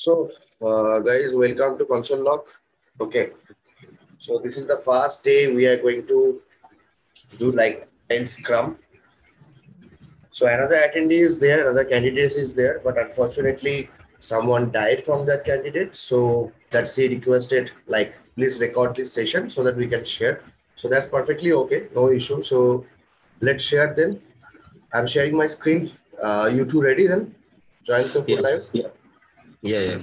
So, guys, welcome to Console Log. Okay, so this is the first day we are going to do like in Scrum. So another attendee is there, another candidate is there, but unfortunately, someone died from that candidate. So that's he requested like please record this session so that we can share. So that's perfectly okay, no issue. So let's share then. I'm sharing my screen. You two ready then? Join the full live. Yeah.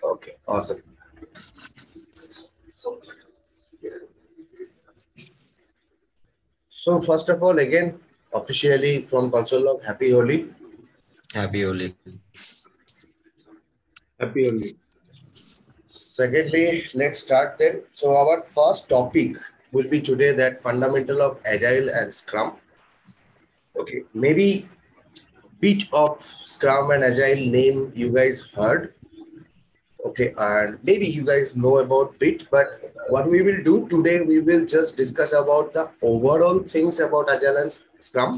Okay, awesome. So first of all, again, officially from Console Log, Happy Holi. Happy Holi. Happy Holi. Secondly, let's start then. So our first topic will be today that fundamental of Agile and Scrum. Okay, maybe bit of Scrum and Agile name you guys heard. Okay, and maybe you guys know about bit, but what we will do today, we will just discuss about the overall things about Agile and Scrum.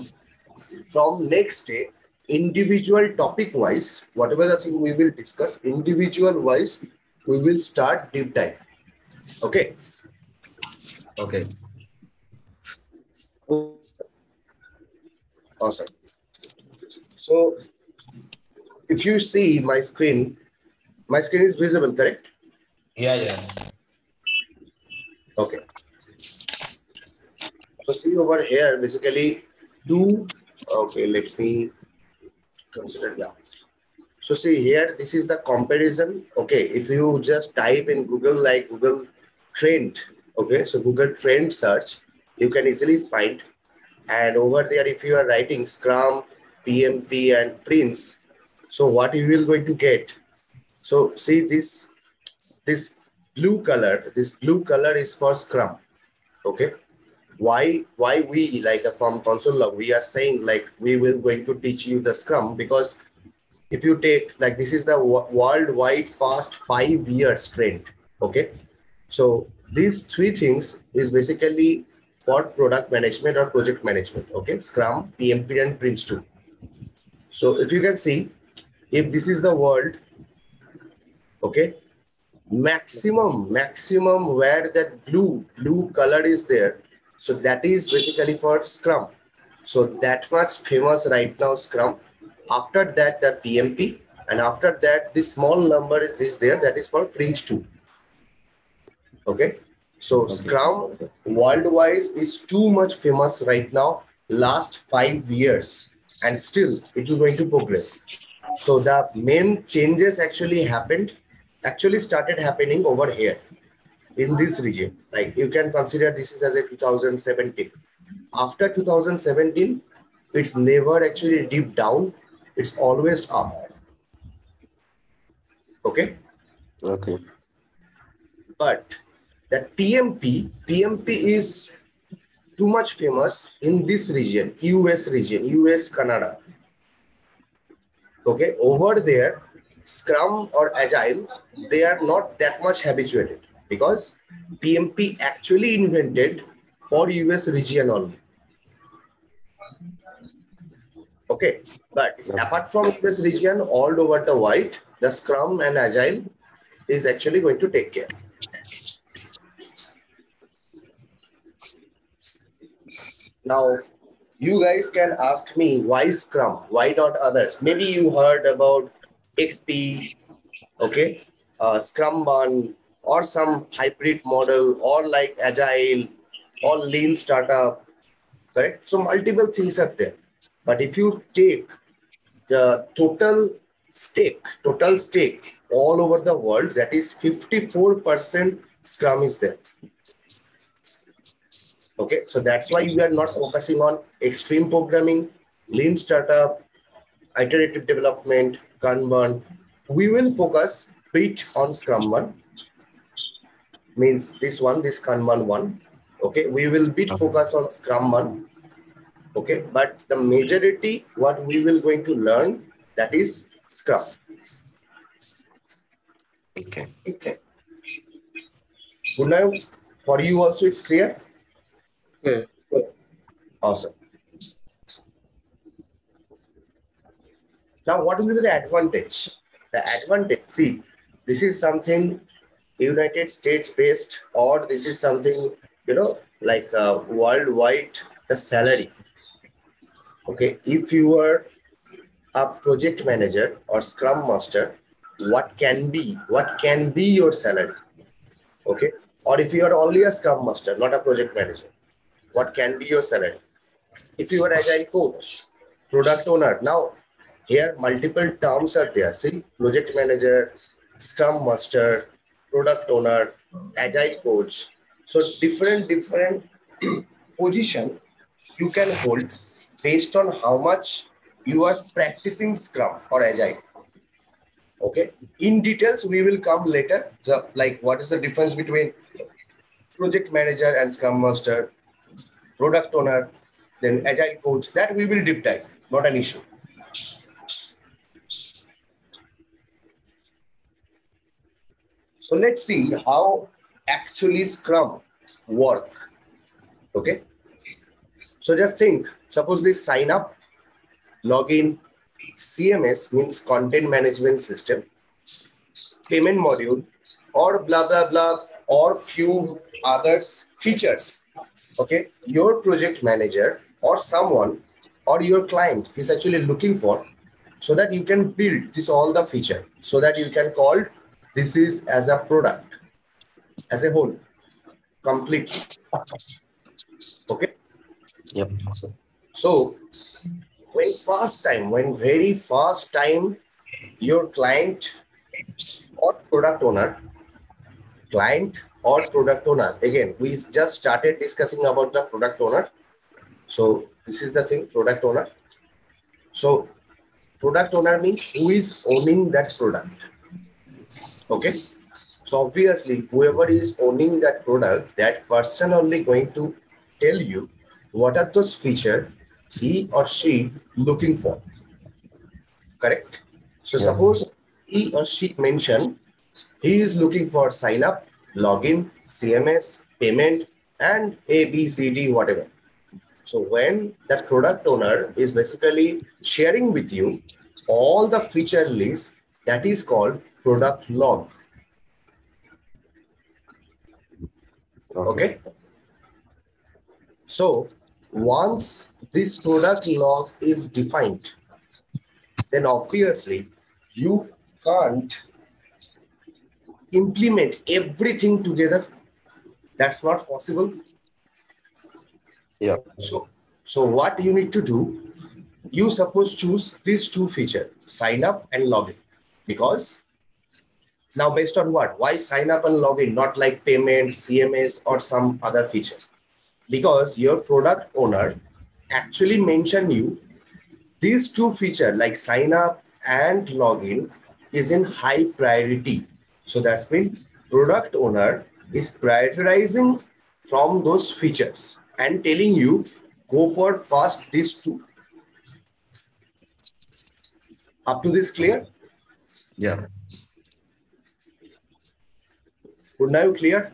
From next day, individual topic wise, whatever the thing we will discuss, individual wise, we will start deep dive. Okay. Okay. Awesome. So if you see my screen is visible, correct? Yeah. Okay. So see over here, basically two. Okay, let me consider that. So see here, this is the comparison. Okay, if you just type in Google like Google Trend, okay, so Google Trend search, you can easily find. And over there, if you are writing Scrum, PMP, and Prince, so what you will going to get? So see this blue color. This blue color is for Scrum. Okay. Why we like from Console Log, we are saying like we will going to teach you the Scrum because if you take like this is the worldwide past 5 years trend. Okay. So these three things is basically for product management or project management. Okay. Scrum, PMP, and Prince 2. So if you can see, if this is the world, okay, maximum where that blue color is there. So that is basically for Scrum. So that much famous right now Scrum. After that, the PMP, and after that, this small number is there. That is for Prince 2. Okay. So Scrum worldwide is too much famous right now. Last 5 years, and still it is going to progress. So the main changes actually started happening over here in this region. Like you can consider this is as a 2017. After 2017, it's never actually deep down. It's always up. Okay. Okay. But that PMP is too much famous in this region, US, Canada. Okay, over there, Scrum or Agile, they are not that much habituated because PMP actually invented for US region only. Okay, but apart from US region, all over the world, the Scrum and Agile is actually going to take care. Now, you guys can ask me why Scrum, why not others? Maybe you heard about XP, okay, Scrum or some hybrid model, or like Agile, or Lean startup, correct? So multiple things are there. But if you take the total stake all over the world, that is 54% Scrum is there. Okay, so that's why we are not focusing on extreme programming, Lean startup, iterative development, Kanban. We will focus bit on Scrum one, means this Kanban one. Okay, we will bit focus on Scrum one. Okay, but the majority what we will going to learn, that is Scrum. Okay. Gunav, for you also it's clear? Okay. Awesome. Now, what will be the advantage? The advantage, see, this is something United States based, or this is something, like worldwide, the salary. Okay, if you are a project manager or scrum master, what can be your salary? Okay, or if you are only a scrum master, not a project manager, what can be your salary? If you are agile coach, product owner, now here multiple terms are there. See, project manager, scrum master, product owner, agile coach. So different position you can hold based on how much you are practicing scrum or agile. Okay, in details we will come later. So like, what is the difference between project manager and scrum master, product owner, then agile coach? That we will deep dive, not an issue. So let's see how actually scrum work. Okay, so just think, suppose this sign up, login, CMS means content management system, payment module, or blah blah blah, or few others features. Okay, your project manager or someone or your client is actually looking for, so that you can build this all the feature, so that you can call this is as a product as a whole, complete. Okay. Yep. So when very first time your client or product owner, again, we just started discussing about the product owner. So this is the thing, product owner. So product owner means who is owning that product. Okay. So obviously, whoever is owning that product, that person only going to tell you what are those features he or she looking for. Correct? So suppose he or she mentioned he is looking for sign up, login, CMS, payment, and A, B, C, D, whatever. So when that product owner is basically sharing with you all the feature list, that is called product log. Okay. So once this product log is defined, then obviously you can't implement everything together. That's not possible. Yeah. So what you need to do, you suppose choose these two features, sign up and login. Because now based on what? Why sign up and login, not like payment, CMS, or some other feature? Because your product owner actually mentioned you these two features like sign up and login is in high priority. So that's mean product owner is prioritizing from those features and telling you go for first these two. Up to this clear? Yeah. Good, now clear?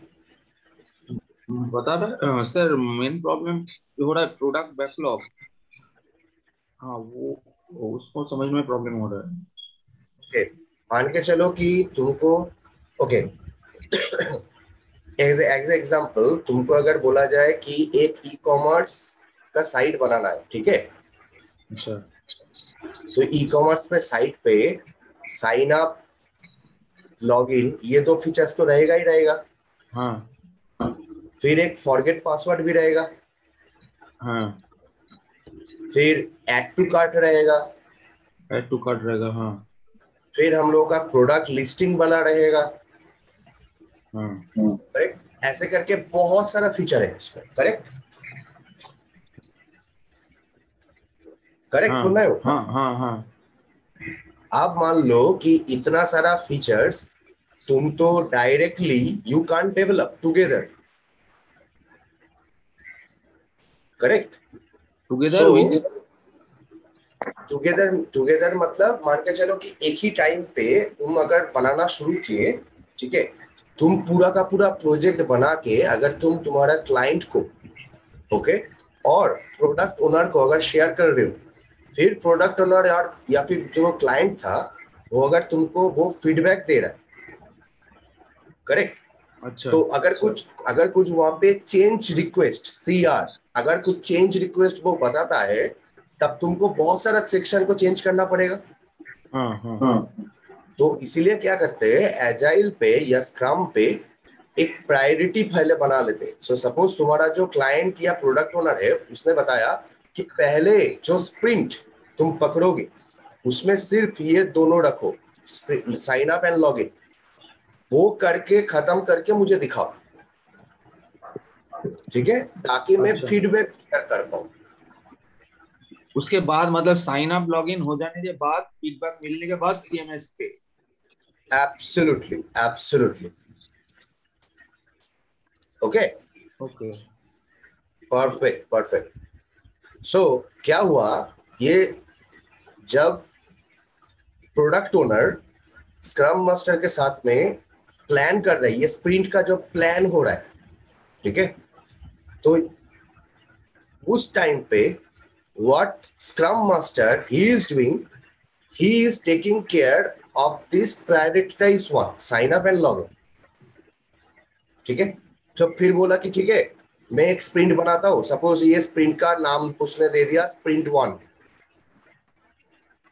बता रहा sir main problem ये हो रहा है product backlog. हाँ वो उसको समझ में प्रॉब्लम हो रहा है. ओके, मान के चलो कि तुमको ओके एज एग्जांपल तुमको अगर बोला जाए कि एक ई कॉमर्स का साइट बनाना है, ठीक है? अच्छा. तो ई कॉमर्स पे साइट पे साइन अप, लॉगिन, ये दो फीचर्स तो रहेगा ही रहेगा. हाँ. फिर एक फॉरगेट पासवर्ड भी रहेगा. हाँ. फिर ऐड टू कार्ट रहेगा. ऐड टू कार्ट रहेगा. हाँ. फिर हम लोगों का प्रोडक्ट लिस्टिंग वाला रहेगा. हाँ. करेक्ट? ऐसे करके बहुत सारा फीचर है इसमें. करेक्ट? करेक्ट बोलना है? हाँ हाँ हाँ. आप मान लो कि इतना सारा फीचर्स तुम तो directly you can't develop together. Correct? Together मतलब मान के चलो कि एक ही टाइम पे तुम अगर बनाना शुरू किए, ठीक है, तुम पूरा का पूरा प्रोजेक्ट बना के अगर तुम तुम्हारा क्लाइंट को, ओके, और प्रोडक्ट ओनर को अगर शेयर कर रहे हो, फिर प्रोडक्ट ओनर या फिर जो क्लाइंट था वो अगर तुमको वो फीडबैक दे रहा है, करेक्ट? अच्छा तो अगर कुछ वहां पे चेंज रिक्वेस्ट CR, अगर कुछ चेंज रिक्वेस्ट वो बताता है, तब तुमको बहुत सारा सेक्शन को चेंज करना पड़ेगा। हाँ हाँ तो इसीलिए क्या करते हैं, एजाइल पे या स्क्रम पे एक प्रायोरिटी पहले बना लेते हैं। सो सपोज तुम्हारा जो क्लाइंट या प्रोडक्ट ओनर है, उसने बताया कि पहले जो स्प्रिंट तुम पकड़ोगे उसमें सिर्फ ये दोनों रखो, sign up and log in, वो करके खत्म करके मुझे दिखाओ, ठीक है, ताकि मैं अच्छा। फीडबैक कर पाऊँ। उसके बाद मतलब साइन अप लॉगिन हो जाने के बाद फीडबैक मिलने के बाद CMS पे। Absolutely absolutely, okay, okay. Perfect perfect. So क्या हुआ, ये जब प्रोडक्ट ओनर स्क्रम मास्टर के साथ में प्लान कर रही है, स्प्रिंट का जो प्लान हो रहा है, ठीक है, तो उस टाइम पे what scrum master he is doing, he is taking care of this prioritize one, sign up and log in, ठीक है। तो फिर बोला कि ठीक है, मैं एक स्प्रिंट बनाता हूं, सपोज ये स्प्रिंट का नाम उसने दे दिया स्प्रिंट 1,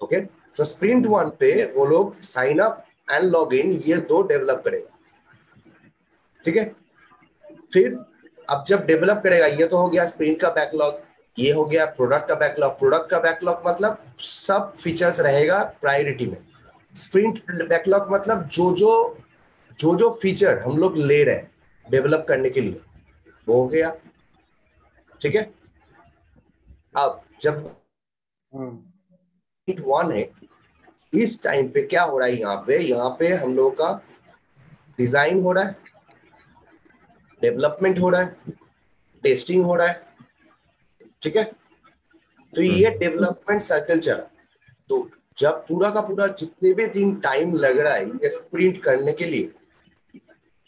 ओके। तो स्प्रिंट 1 पे वो लोग sign up and log in ये दो डेवलप करेगा, ठीक है। फिर अब जब डेवलप करेगा, ये तो हो गया स्प्रिंट का बैकलॉग, ये हो गया प्रोडक्ट का बैकलॉग। प्रोडक्ट का बैकलॉग मतलब सब फीचर्स रहेगा प्रायोरिटी में। स्प्रिंट बैकलॉग मतलब जो फीचर हम लोग ले रहे हैं डेवलप करने के लिए, वो हो गया, ठीक है। अब जब हाँ स्प्रिंट 1 है, इस टाइम पे क्या हो रहा है, यहाँ पे हम लोगों का डिजाइन हो रहा है, डेवलपमेंट हो रहा है, टेस्टिंग हो रहा है, ठीक है। तो ये डेवलपमेंट साइकिल चला। तो जब पूरा का पूरा जितने भी दिन टाइम लग रहा है ये स्प्रिंट करने के लिए,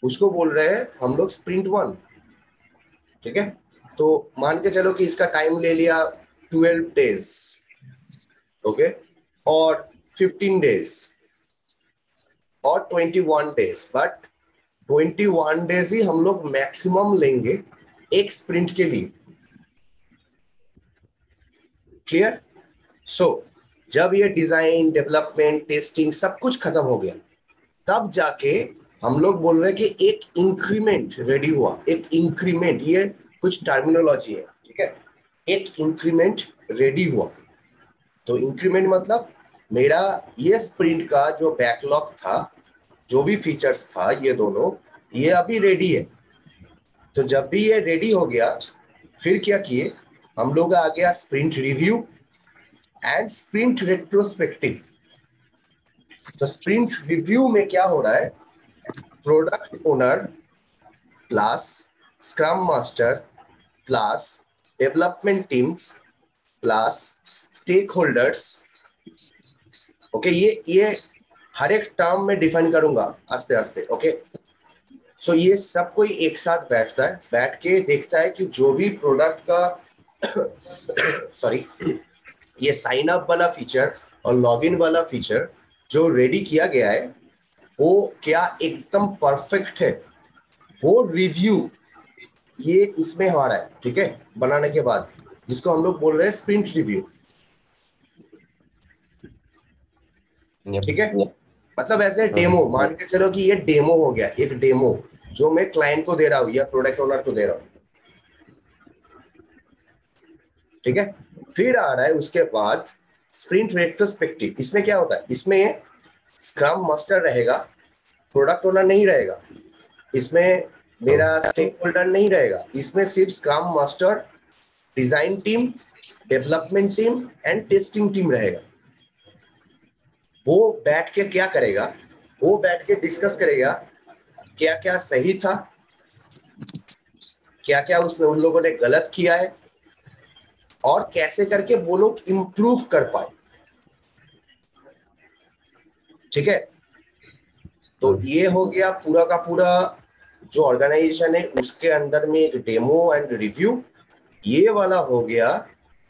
उसको बोल रहे हैं हम लोग स्प्रिंट 1, ठीक है। तो मान के चलो कि इसका टाइम ले लिया 12 डेज, ओके, और 15 डेज और 21 डेज, बट 21 डेज ही हम लोग मैक्सिमम लेंगे एक स्प्रिंट के लिए, क्लियर? सो जब ये डिजाइन डेवलपमेंट टेस्टिंग सब कुछ खत्म हो गया, तब जाके हम लोग बोल रहे हैं कि एक इंक्रीमेंट रेडी हुआ। एक इंक्रीमेंट, ये कुछ टर्मिनोलॉजी है, ठीक है। एक इंक्रीमेंट रेडी हुआ। तो इंक्रीमेंट मतलब मेरा ये स्प्रिंट का जो बैकलॉग था, जो भी फीचर्स था, ये दोनों ये अभी रेडी है। तो जब भी ये रेडी हो गया, फिर क्या किए हम लोग, आ गया sprint review and sprint retrospective. तो स्प्रिंट रिव्यू में क्या हो रहा है, product owner plus scrum master plus development team plus stakeholders, okay, ये हर एक टर्म में डिफाइन करूंगा आस्ते आस्ते, ओके। सो ये सब कोई एक साथ बैठता है, बैठ के देखता है कि जो भी प्रोडक्ट का सॉरी ये साइन अप वाला फीचर और लॉगिन वाला फीचर जो रेडी किया गया है, वो क्या एकदम परफेक्ट है, वो रिव्यू ये इसमें आ रहा है, ठीक है, बनाने के बाद, जिसको हम लोग बोल रहे हैं स्प्रिंट रिव्यू, ठीक है। मतलब ऐसे डेमो, मान के चलो कि ये डेमो हो गया, एक डेमो जो मैं क्लाइंट को दे रहा हूँ या प्रोडक्ट ओनर को दे रहा हूँ, ठीक है। फिर आ रहा है उसके बाद स्प्रिंट रेट्रोस्पेक्टिव। इसमें क्या होता है, इसमें स्क्रम मास्टर रहेगा, प्रोडक्ट ओनर नहीं रहेगा, इसमें मेरा स्टेक होल्डर नहीं रहेगा, इसमें सिर्फ scrum master, design team, development team and testing team रहेगा। वो बैठ के क्या करेगा, वो बैठ के डिस्कस करेगा क्या क्या सही था, क्या क्या उसमें उन लोगों ने गलत किया है, और कैसे करके वो लोग इम्प्रूव कर पाए, ठीक है। तो ये हो गया पूरा का पूरा जो ऑर्गेनाइजेशन है उसके अंदर में एक डेमो एंड रिव्यू। ये वाला हो गया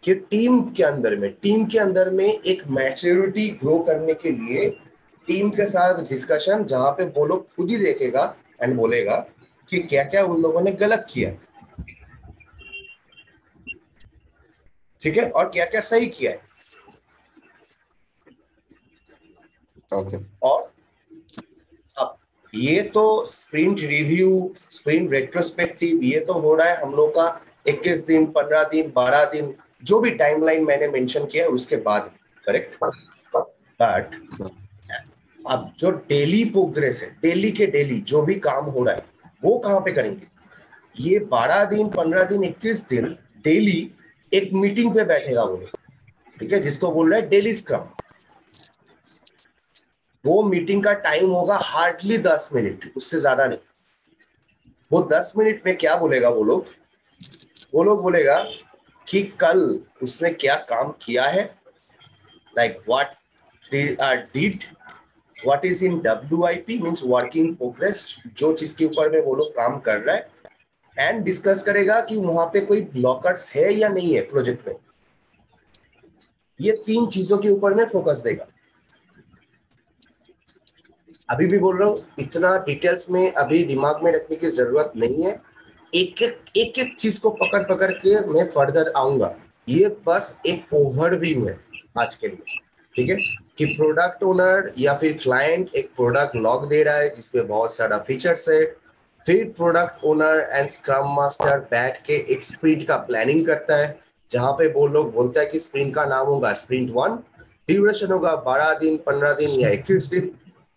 कि टीम के अंदर में एक मैच्योरिटी ग्रो करने के लिए टीम के साथ डिस्कशन जहां पे वो लोग खुद ही देखेगा एंड बोलेगा कि क्या क्या उन लोगों ने गलत किया, ठीक है, और क्या क्या सही किया है। ओके। और अब ये तो स्प्रिंट रिव्यू, स्प्रिंट रेट्रोस्पेक्टिव, ये तो हो रहा है हम लोग का 21 दिन, 15 दिन, 12 दिन, जो भी टाइमलाइन मैंने मेंशन किया है उसके बाद, करेक्ट। बट अब जो डेली प्रोग्रेस है, डेली के डेली जो भी काम हो रहा है, वो कहाँ पे करेंगे? ये 12 दिन, 15 दिन, 21 दिन डेली एक मीटिंग पे बैठेगा वो लोग, ठीक है, जिसको बोल रहा है डेली स्क्रम। वो मीटिंग का टाइम होगा हार्डली 10 मिनट, उससे ज्यादा नहीं। वो 10 मिनट में क्या बोलेगा वो लोग बोलेगा कि कल उसने क्या काम किया है, like what did, what is in WIP means working progress, जो चीज के ऊपर में वो लोग काम कर रहा है, एंड डिस्कस करेगा कि वहां पे कोई ब्लॉकर्स है या नहीं है प्रोजेक्ट में। ये 3 चीजों के ऊपर में फोकस देगा। अभी भी बोल रहा हूँ, इतना डिटेल्स में अभी दिमाग में रखने की जरूरत नहीं है। एक एक चीज को पकड़ पकड़ के मैं फर्दर आऊंगा। ये बस एक ओवरव्यू है आज के लिए, ठीक है, कि प्रोडक्ट ओनर या फिर क्लाइंट एक प्रोडक्ट लॉग दे रहा है जिसपे बहुत सारा फीचर्स है। फिर product owner and scrum master बैठ के एक स्प्रिंट का प्लानिंग करता है, जहां पे वो लोग बोलता है कि स्प्रिंट का नाम होगा स्प्रिंट 1, ड्यूरेशन होगा 12 दिन, 15 दिन या 21 दिन।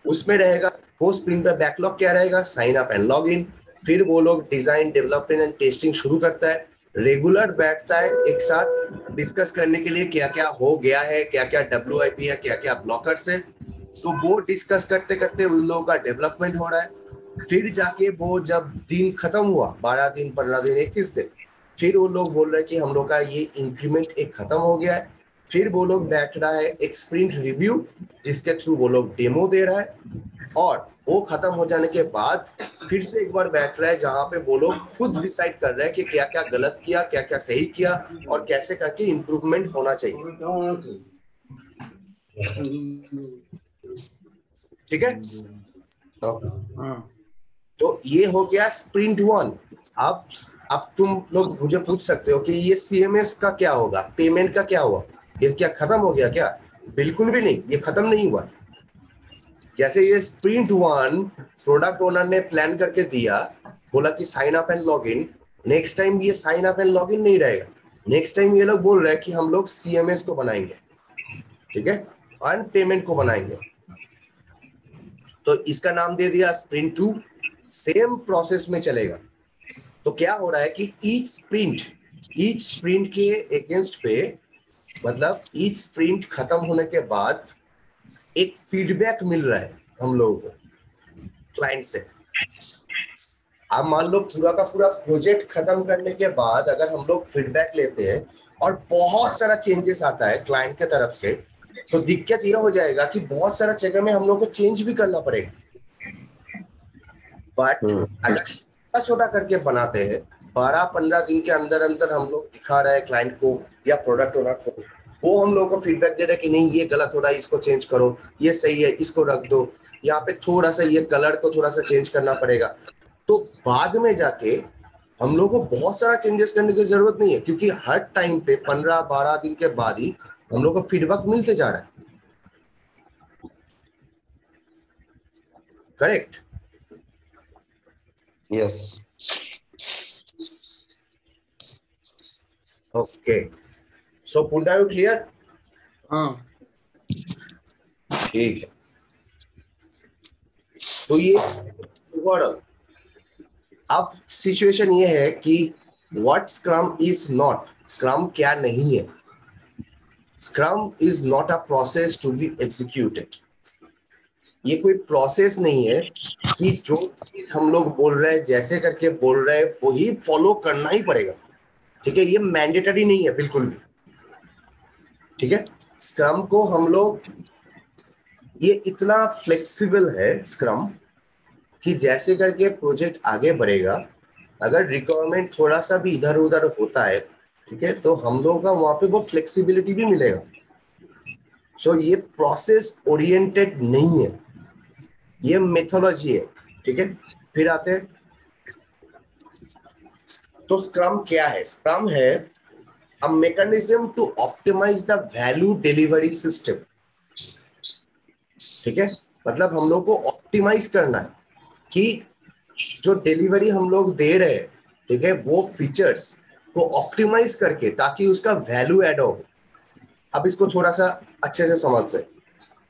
उसमें रहेगा वो स्प्रिंट पे बैकलॉग क्या रहेगा, sign up and log in. फिर वो लोग डिजाइन, डेवलपमेंट एंड टेस्टिंग शुरू करता है, रेगुलर बैठता है एक साथ डिस्कस करने के लिए क्या क्या हो गया है, क्या क्या WIP है, क्या क्या ब्लॉकर्स है। तो वो डिस्कस करते करते उन लोगों का डेवलपमेंट हो रहा है। फिर जाके वो जब दिन खत्म हुआ, 12 दिन, 15 दिन, 21 दिन, फिर वो लोग बोल रहे हैं कि हम लोग का ये इंक्रीमेंट एक खत्म हो गया है। फिर वो लोग बैठ रहा है एक स्प्रिंट रिव्यू, जिसके थ्रू वो लोग डेमो दे रहा है, और वो खत्म हो जाने के बाद फिर से एक बार बैठ रहा है जहां पे वो लोग खुद डिसाइड कर रहे हैं कि क्या क्या गलत किया, क्या क्या सही किया, और कैसे करके इम्प्रूवमेंट होना चाहिए, ठीक है। ओके। तो ये हो गया स्प्रिंट 1। अब तुम लोग मुझे पूछ सकते हो कि ये CMS का क्या होगा, पेमेंट का क्या हुआ, ये क्या खत्म हो गया क्या? बिल्कुल भी नहीं, ये खत्म नहीं हुआ। जैसे ये स्प्रिंट 1 प्रोडक्ट ओनर ने प्लान करके दिया, बोला कि sign up and log in, next time ये sign up and log in नहीं रहेगा। नेक्स्ट टाइम ये लोग बोल रहे हैं कि हम लोग CMS को बनाएंगे, ठीक है, एंड पेमेंट को बनाएंगे। तो इसका नाम दे दिया स्प्रिंट 2। सेम प्रोसेस में चलेगा। तो क्या हो रहा है कि ईच स्प्रिंट के अगेंस्ट पे, मतलब ईच स्प्रिंट खत्म होने के बाद एक फीडबैक मिल रहा है हम लोगों को क्लाइंट से। आप मान लो पूरा का पूरा प्रोजेक्ट खत्म करने के बाद अगर हम लोग फीडबैक लेते हैं और बहुत सारा चेंजेस आता है क्लाइंट के तरफ से, तो दिक्कत यह हो जाएगा कि बहुत सारा जगह में हम लोग को चेंज भी करना पड़ेगा। बट अगर छोटा छोटा करके बनाते हैं, 12-15 दिन के अंदर अंदर हम लोग दिखा रहे हैं क्लाइंट को या प्रोडक्ट ओनर को, वो हम लोग को फीडबैक दे रहे हैं कि नहीं ये गलत हो रहा है, इसको चेंज करो, ये सही है, इसको रख दो, यहाँ पे थोड़ा सा ये कलर को थोड़ा सा चेंज करना पड़ेगा। तो बाद में जाके हम लोग को बहुत सारा चेंजेस करने की जरूरत नहीं है, क्योंकि हर टाइम पे 15-12 दिन के बाद ही हम लोग को फीडबैक मिलते जा रहा है, करेक्ट। यस। ओके, सो पुंडा यू क्लियर? हाँ ठीक है। तो ये ओवरऑल अब सिचुएशन ये है कि what scrum is not, scrum क्या नहीं है। Scrum is not a process to be executed. ये कोई प्रोसेस नहीं है कि जो चीज हम लोग बोल रहे हैं, जैसे करके बोल रहे हैं, वही फॉलो करना ही पड़ेगा, ठीक है। ये मैंडेटरी नहीं है बिल्कुल भी, ठीक है। स्क्रम को हम लोग, ये इतना फ्लेक्सिबल है स्क्रम कि जैसे करके प्रोजेक्ट आगे बढ़ेगा, अगर रिक्वायरमेंट थोड़ा सा भी इधर उधर होता है, ठीक है, तो हम लोगों का वहां पे वो फ्लेक्सिबिलिटी भी मिलेगा। सो ये प्रोसेस ओरिएंटेड नहीं है, ये मेथोलॉजी है, ठीक है। फिर आते हैं, तो स्क्रम क्या है? स्क्रम है a mechanism to optimize the value delivery system, ठीक है। मतलब हम लोग को ऑप्टिमाइज करना है कि जो डिलीवरी हम लोग दे रहे हैं, ठीक है, वो फीचर्स को ऑप्टिमाइज करके ताकि उसका वैल्यू ऐड हो। अब इसको थोड़ा सा अच्छे से समझ से,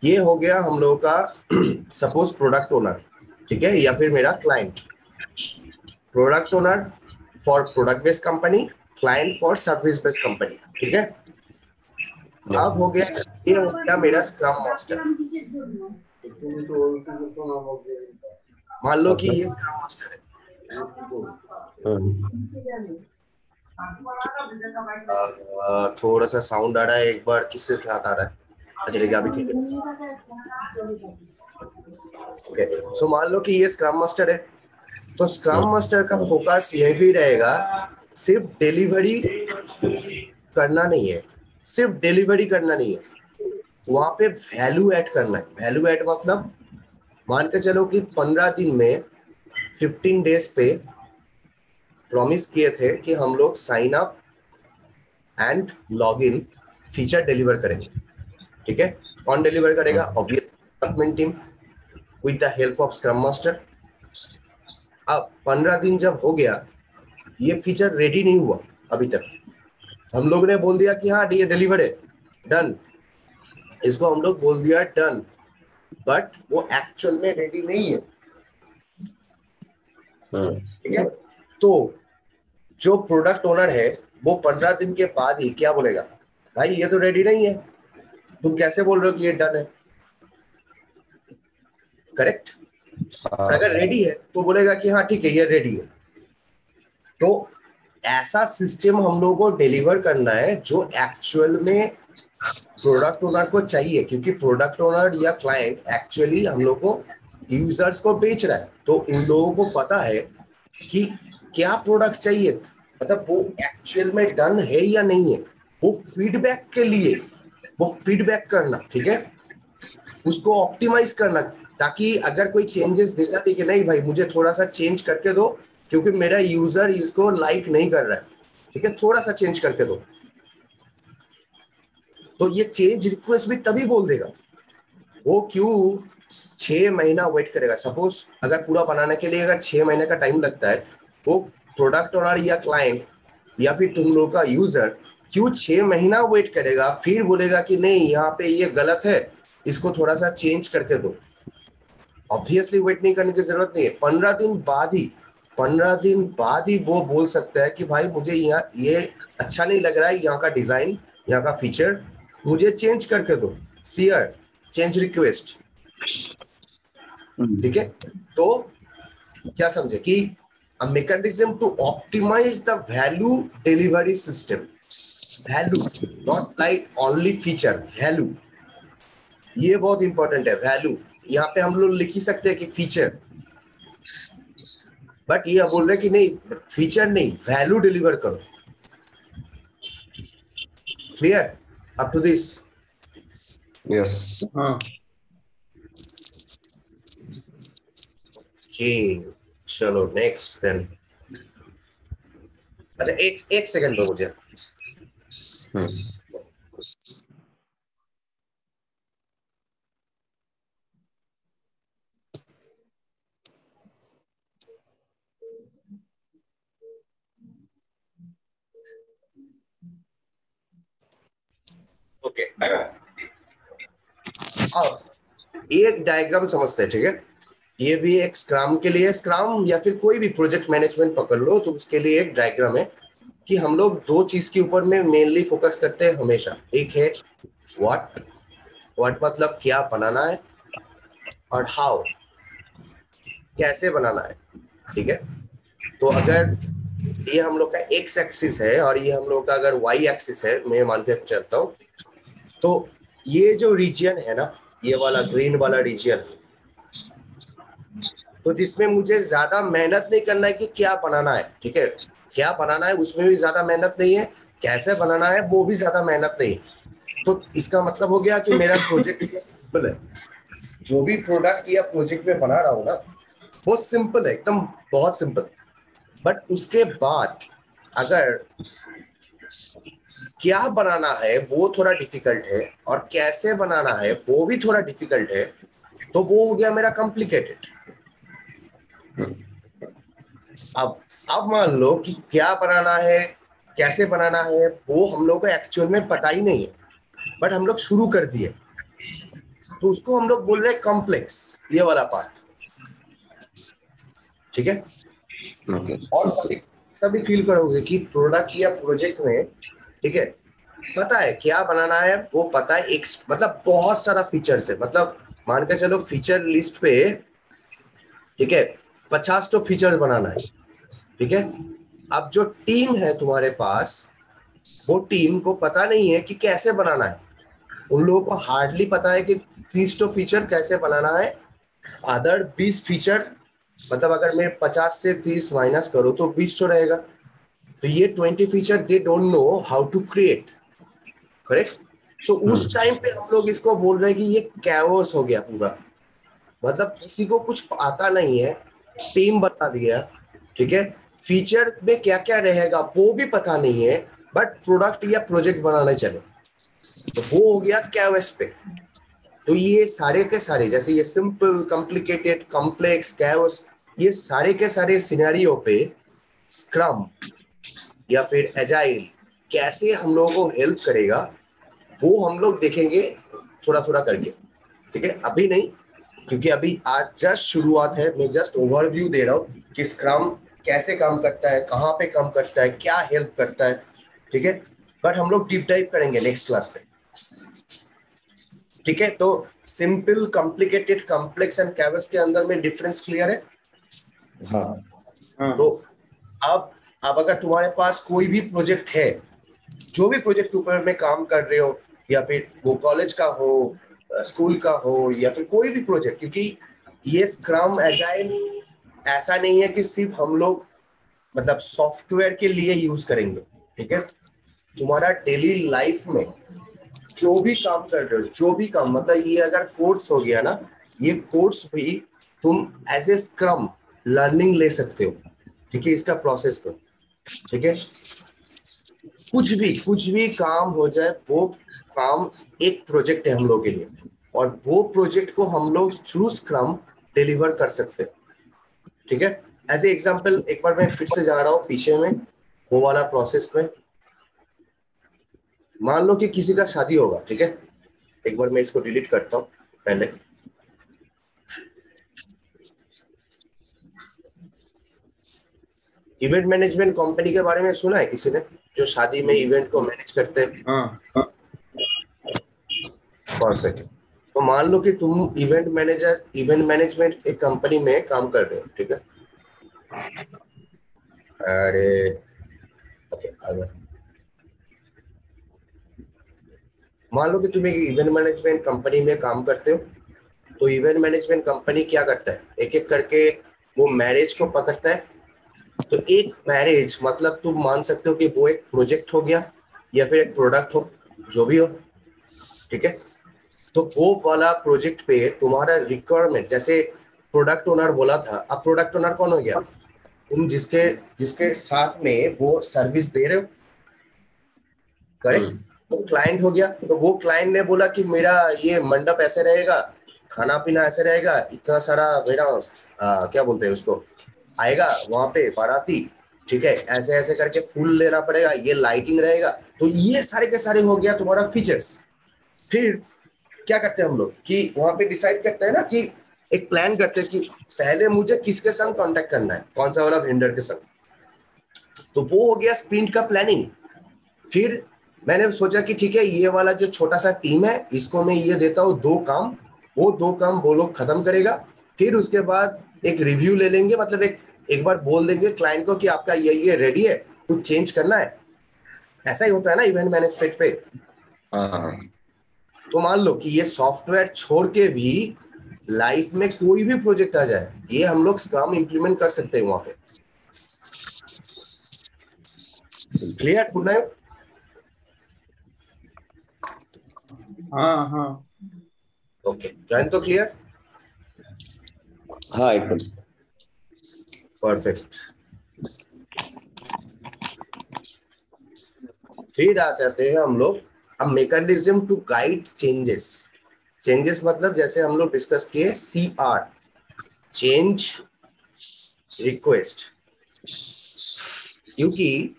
ये हो गया हम लोगों का सपोज प्रोडक्ट ओनर, ठीक है, या फिर मेरा client. Product owner for product based company, client for service based company, ठीक है। अब हो गया, ये हो गया मेरा स्क्रम मास्टर। मान लो कि ये स्क्रम मास्टर है। थोड़ा सा साउंड आ रहा है, एक बार किससे साथ आ रहा है? अच्छा ठीक है, अभी ठीक है। ओके, सो मान लो कि ये स्क्रम मास्टर है, तो स्क्रम मास्टर का फोकस यह भी रहेगा सिर्फ डिलीवरी करना नहीं है, सिर्फ डिलीवरी करना नहीं है, वहां पे वैल्यू ऐड करना है। वैल्यू ऐड मतलब मान के चलो कि 15 दिन में 15 डेज पे प्रॉमिस किए थे कि हम लोग sign up and log in feature deliver करेंगे, ठीक है। कौन डिलीवर करेगा? Obvious development team with the help of scrum master. अब 15 दिन जब हो गया, ये फीचर रेडी नहीं हुआ अभी तक, हम लोग ने बोल दिया कि हाँ ये डिलीवर है, डन, इसको हम लोग बोल दिया डन, बट वो एक्चुअल में रेडी नहीं है, ठीक है। तो जो प्रोडक्ट ओनर है वो 15 दिन के बाद ही क्या बोलेगा? भाई ये तो रेडी नहीं है, तुम कैसे बोल रहे हो कि ये डन है? करेक्ट। अगर रेडी है तो बोलेगा कि हाँ ठीक है ये रेडी है। तो ऐसा सिस्टम हम लोगों को डिलीवर करना है जो एक्चुअल में प्रोडक्ट ओनर को चाहिए, क्योंकि प्रोडक्ट ओनर या क्लाइंट एक्चुअली हम लोग को यूजर्स को बेच रहा है, तो उन लोगों को पता है कि क्या प्रोडक्ट चाहिए, मतलब वो एक्चुअल में डन है या नहीं है। वो फीडबैक के लिए, वो फीडबैक करना, ठीक है, उसको ऑप्टिमाइज करना, ताकि अगर कोई चेंजेस देता है कि नहीं भाई मुझे थोड़ा सा चेंज करके दो क्योंकि मेरा यूजर इसको लाइक नहीं कर रहा है, ठीक है, थोड़ा सा चेंज करके दो, तो ये चेंज रिक्वेस्ट भी तभी बोल देगा। वो क्यों 6 महीना वेट करेगा? सपोज अगर पूरा बनाने के लिए अगर 6 महीने का टाइम लगता है, वो प्रोडक्ट ओनर या क्लाइंट या फिर तुम लोग का यूजर क्यों 6 महीना वेट करेगा, फिर बोलेगा कि नहीं यहाँ पे ये गलत है, इसको थोड़ा सा चेंज करके दो? ऑब्वियसली वेट नहीं करने की जरूरत नहीं है, 15 दिन बाद ही, 15 दिन बाद ही वो बोल सकता है कि भाई मुझे यहाँ ये अच्छा नहीं लग रहा है, यहाँ का डिजाइन, यहाँ का फीचर मुझे चेंज करके दो, सीयर चेंज रिक्वेस्ट, ठीक है। तो क्या समझे कि a mechanism to optimize the value delivery system, value not like only feature, value, ये बहुत इंपॉर्टेंट है। वैल्यू यहाँ पे हम लोग लिख ही सकते हैं कि फीचर, बट ये बोल रहे कि नहीं फीचर नहीं, वैल्यू डिलीवर करो। Clear up to this? Yes. हाँ ओके, चलो नेक्स्ट देन। अच्छा एक सेकंड दो मुझे। ओके, अब एक डायग्राम समझते हैं, ठीक है। ये भी एक स्क्रम के लिए, स्क्रम या फिर कोई भी प्रोजेक्ट मैनेजमेंट पकड़ लो तो उसके लिए एक डायग्राम है कि हम लोग दो चीज के ऊपर में मेनली फोकस करते हैं हमेशा। एक है व्हाट, व्हाट मतलब क्या बनाना है, और हाउ कैसे बनाना है, ठीक है। तो अगर ये हम लोग का एक्स एक्सिस है और ये हम लोग का अगर वाई एक्सिस है, मैं मान के चलता हूँ, तो ये जो रीजन है ना, ये वाला ग्रीन वाला रीजन, तो जिसमें मुझे ज्यादा मेहनत नहीं करना है कि क्या बनाना है, ठीक है, क्या बनाना है उसमें भी ज्यादा मेहनत नहीं है, कैसे बनाना है वो भी ज्यादा मेहनत नहीं है। तो इसका मतलब हो गया कि मेरा प्रोजेक्ट सिंपल है, जो भी प्रोडक्ट या प्रोजेक्ट में बना रहा हूँ ना, वो सिंपल है एकदम, बहुत सिंपल। बट उसके बाद अगर क्या बनाना है वो थोड़ा डिफिकल्ट है, और कैसे बनाना है वो भी थोड़ा डिफिकल्ट है, तो वो हो गया मेरा कॉम्प्लिकेटेड। अब मान लो कि क्या बनाना है, कैसे बनाना है, वो हम लोग को एक्चुअल में पता ही नहीं है, बट हम लोग शुरू कर दिए, तो उसको हम लोग बोल रहे हैं कॉम्प्लेक्स, ये वाला पार्ट। ठीक है। ओके। और कभी सभी फील करोगे कि प्रोडक्ट या प्रोजेक्ट में, ठीक है, पता है क्या बनाना है, वो पता है, एक मतलब बहुत सारा फीचर्स है, मतलब मान के चलो फीचर लिस्ट पे, ठीक है, 50 तो फीचर्स बनाना है। ठीक है। अब जो टीम है तुम्हारे पास, वो टीम को पता नहीं है कि कैसे बनाना है। उन लोगों को हार्डली पता है कि 30 तो फीचर कैसे बनाना है, अदर 20 फीचर, मतलब अगर मैं 50 से 30 माइनस करूं तो 20 तो रहेगा। तो ये 20 feature they don't know how to create, correct. So उस टाइम पे हम लोग इसको बोल रहे हैं कि ये कैओस हो गया पूरा, मतलब किसी को कुछ आता नहीं है, टीम बता दिया, ठीक है, फीचर में क्या क्या रहेगा वो भी पता नहीं है, बट प्रोडक्ट या प्रोजेक्ट बनाने चले, तो वो हो गया कैओस पे। तो ये सारे के सारे, जैसे ये सिंपल, कॉम्प्लिकेटेड, कॉम्प्लेक्स, कैओस, ये सारे के सारे सिनेरियो पे स्क्रम या फिर एजाइल कैसे हम लोगों को हेल्प करेगा, वो हम लोग देखेंगे थोड़ा थोड़ा करके। ठीक है, अभी नहीं, क्योंकि अभी आज जस्ट शुरुआत है, मैं जस्ट ओवरव्यू दे रहा हूँ कि स्क्रम कैसे काम करता है, कहाँ पे काम करता है, क्या हेल्प करता है। ठीक है, बट हम लोग डीप डाइव करेंगे नेक्स्ट क्लास में। ठीक है, तो सिंपल, कॉम्प्लिकेटेड, कॉम्प्लेक्स एंड कैवस के अंदर में डिफरेंस क्लियर है। हाँ। तो अब अगर तुम्हारे पास कोई भी प्रोजेक्ट है, जो भी प्रोजेक्ट ऊपर में काम कर रहे हो, या फिर वो कॉलेज का हो, स्कूल का हो, या फिर कोई भी प्रोजेक्ट, क्योंकि ये स्क्रम एजाइल ऐसा नहीं है कि सिर्फ हम लोग मतलब सॉफ्टवेयर के लिए यूज करेंगे। ठीक है, तुम्हारा डेली लाइफ में जो भी काम कर रहे हो, जो भी काम, मतलब ये अगर कोर्स हो गया ना, ये कोर्स भी तुम एज ए स्क्रम लर्निंग ले सकते हो। ठीक है, इसका प्रोसेस पर। ठीक है, कुछ भी काम हो जाए, वो काम एक प्रोजेक्ट है हम लोग के लिए, और वो प्रोजेक्ट को हम लोग थ्रू स्क्रम डिलीवर कर सकते हैं। ठीक है, एज ए एग्जाम्पल एक बार मैं फिर से जा रहा हूँ पीछे में, वो वाला प्रोसेस में। मान लो कि किसी का शादी होगा, ठीक है, एक बार मैं इसको डिलीट करता हूँ पहले। इवेंट मैनेजमेंट कंपनी के बारे में सुना है किसी ने, जो शादी में इवेंट को मैनेज करते हैं? हाँ। परफेक्ट। तो मान लो कि तुम इवेंट मैनेजर, इवेंट मैनेजमेंट एक कंपनी में काम कर रहे हो, ठीक है। अरे ओके, अगर मान लो कि तुम एक इवेंट मैनेजमेंट कंपनी में काम करते हो, तो इवेंट मैनेजमेंट कंपनी क्या करता है, एक एक करके वो मैरिज को पकड़ता है। तो एक मैरिज मतलब तुम मान सकते हो कि वो एक प्रोजेक्ट हो गया, या फिर एक प्रोडक्ट हो, जो भी हो। ठीक है, तो वो वाला प्रोजेक्ट पे तुम्हारा रिक्वायरमेंट, जैसे प्रोडक्ट ओनर बोला था, अब प्रोडक्ट ओनर कौन हो गया, तुम जिसके जिसके साथ में वो सर्विस दे रहे हो, करेक्ट। तो क्लाइंट हो गया, तो वो क्लाइंट ने बोला कि मेरा ये मंडप ऐसे रहेगा, खाना पीना ऐसे रहेगा, इतना सारा मेरा क्या बोलते हैं उसको, आएगा वहां पे बाराती, ठीक है, ऐसे ऐसे करके फूल लेना पड़ेगा, ये लाइटिंग रहेगा। तो ये सारे के सारे हो गया तुम्हारा फीचर्स। फिर क्या करते हैं हम लोग कि वहां पे डिसाइड करते हैं ना कि एक प्लान करते हैं कि पहले मुझे किसके संग कांटेक्ट करना है, कौन सा वाला वेंडर के संग। तो वो हो गया स्प्रिंट का प्लानिंग। फिर मैंने सोचा कि ठीक है, ये वाला जो छोटा सा टीम है, इसको मैं ये देता हूँ 2 काम, वो 2 काम वो लोग खत्म करेगा। फिर उसके बाद एक रिव्यू ले लेंगे, मतलब एक बार बोल देंगे क्लाइंट को कि आपका ये रेडी है, कुछ चेंज करना है। ऐसा ही होता है ना इवेंट मैनेजमेंट पे। हाँ। तो मान लो कि ये सॉफ्टवेयर छोड़ के भी लाइफ में कोई भी प्रोजेक्ट आ जाए, ये हम लोग स्क्रम इंप्लीमेंट कर सकते हैं वहां पे। क्लियर पूर्ण? हाँ। हाँ। ओके, जॉइन तो क्लियर? हाँ एकदम। परफेक्ट। फिर आ जाते हैं हम लोग अब mechanism to guide changes. Changes मतलब जैसे हम लोग डिस्कस किए CR, चेंज रिक्वेस्ट। क्योंकि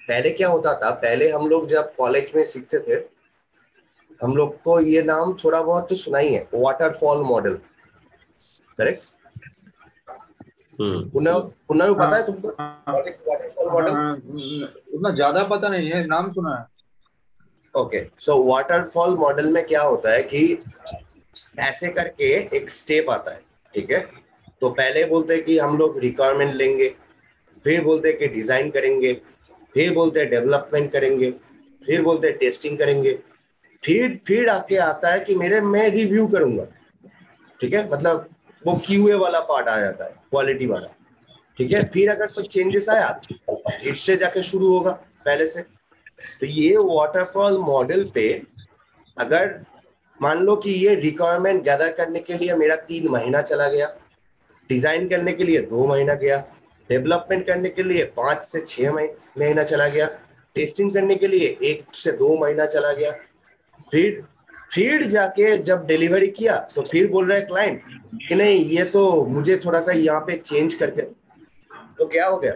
पहले क्या होता था, पहले हम लोग जब कॉलेज में सीखते थे, हम लोग को ये नाम थोड़ा बहुत तो सुना ही है, वाटरफॉल मॉडल, करेक्ट? पुनः पुनः पता है तुमको हाँ वाटरफॉल हाँ मॉडल? हाँ, उतना ज्यादा पता नहीं है, नाम सुना है। ओके, सो वाटरफॉल मॉडल में क्या होता है कि ऐसे करके एक स्टेप आता है, ठीक है? तो पहले बोलते हैं कि हम लोग रिक्वायरमेंट लेंगे, फिर बोलते हैं कि डिजाइन करेंगे, फिर बोलते हैं डेवलपमेंट करेंगे, फिर बोलते हैं टेस्टिंग करेंगे, फिर आके आता है कि मैं रिव्यू करूंगा, ठीक है? मतलब वो QA वाला पार्ट आ जाता है, क्वालिटी वाला, ठीक है? फिर अगर कोई चेंजेस आया फिर से जाके शुरू होगा पहले से। तो ये वाटरफॉल मॉडल पे अगर मान लो कि ये रिक्वायरमेंट गैदर करने के लिए मेरा 3 महीना चला गया, डिजाइन करने के लिए 2 महीना गया, डेवलपमेंट करने के लिए 5 से 6 महीना चला गया, टेस्टिंग करने के लिए 1 से 2 महीना चला गया, फिर जाके जब डिलीवरी किया तो फिर बोल रहा है क्लाइंट कि नहीं ये तो मुझे थोड़ा सा यहाँ पे चेंज करके। तो क्या हो गया,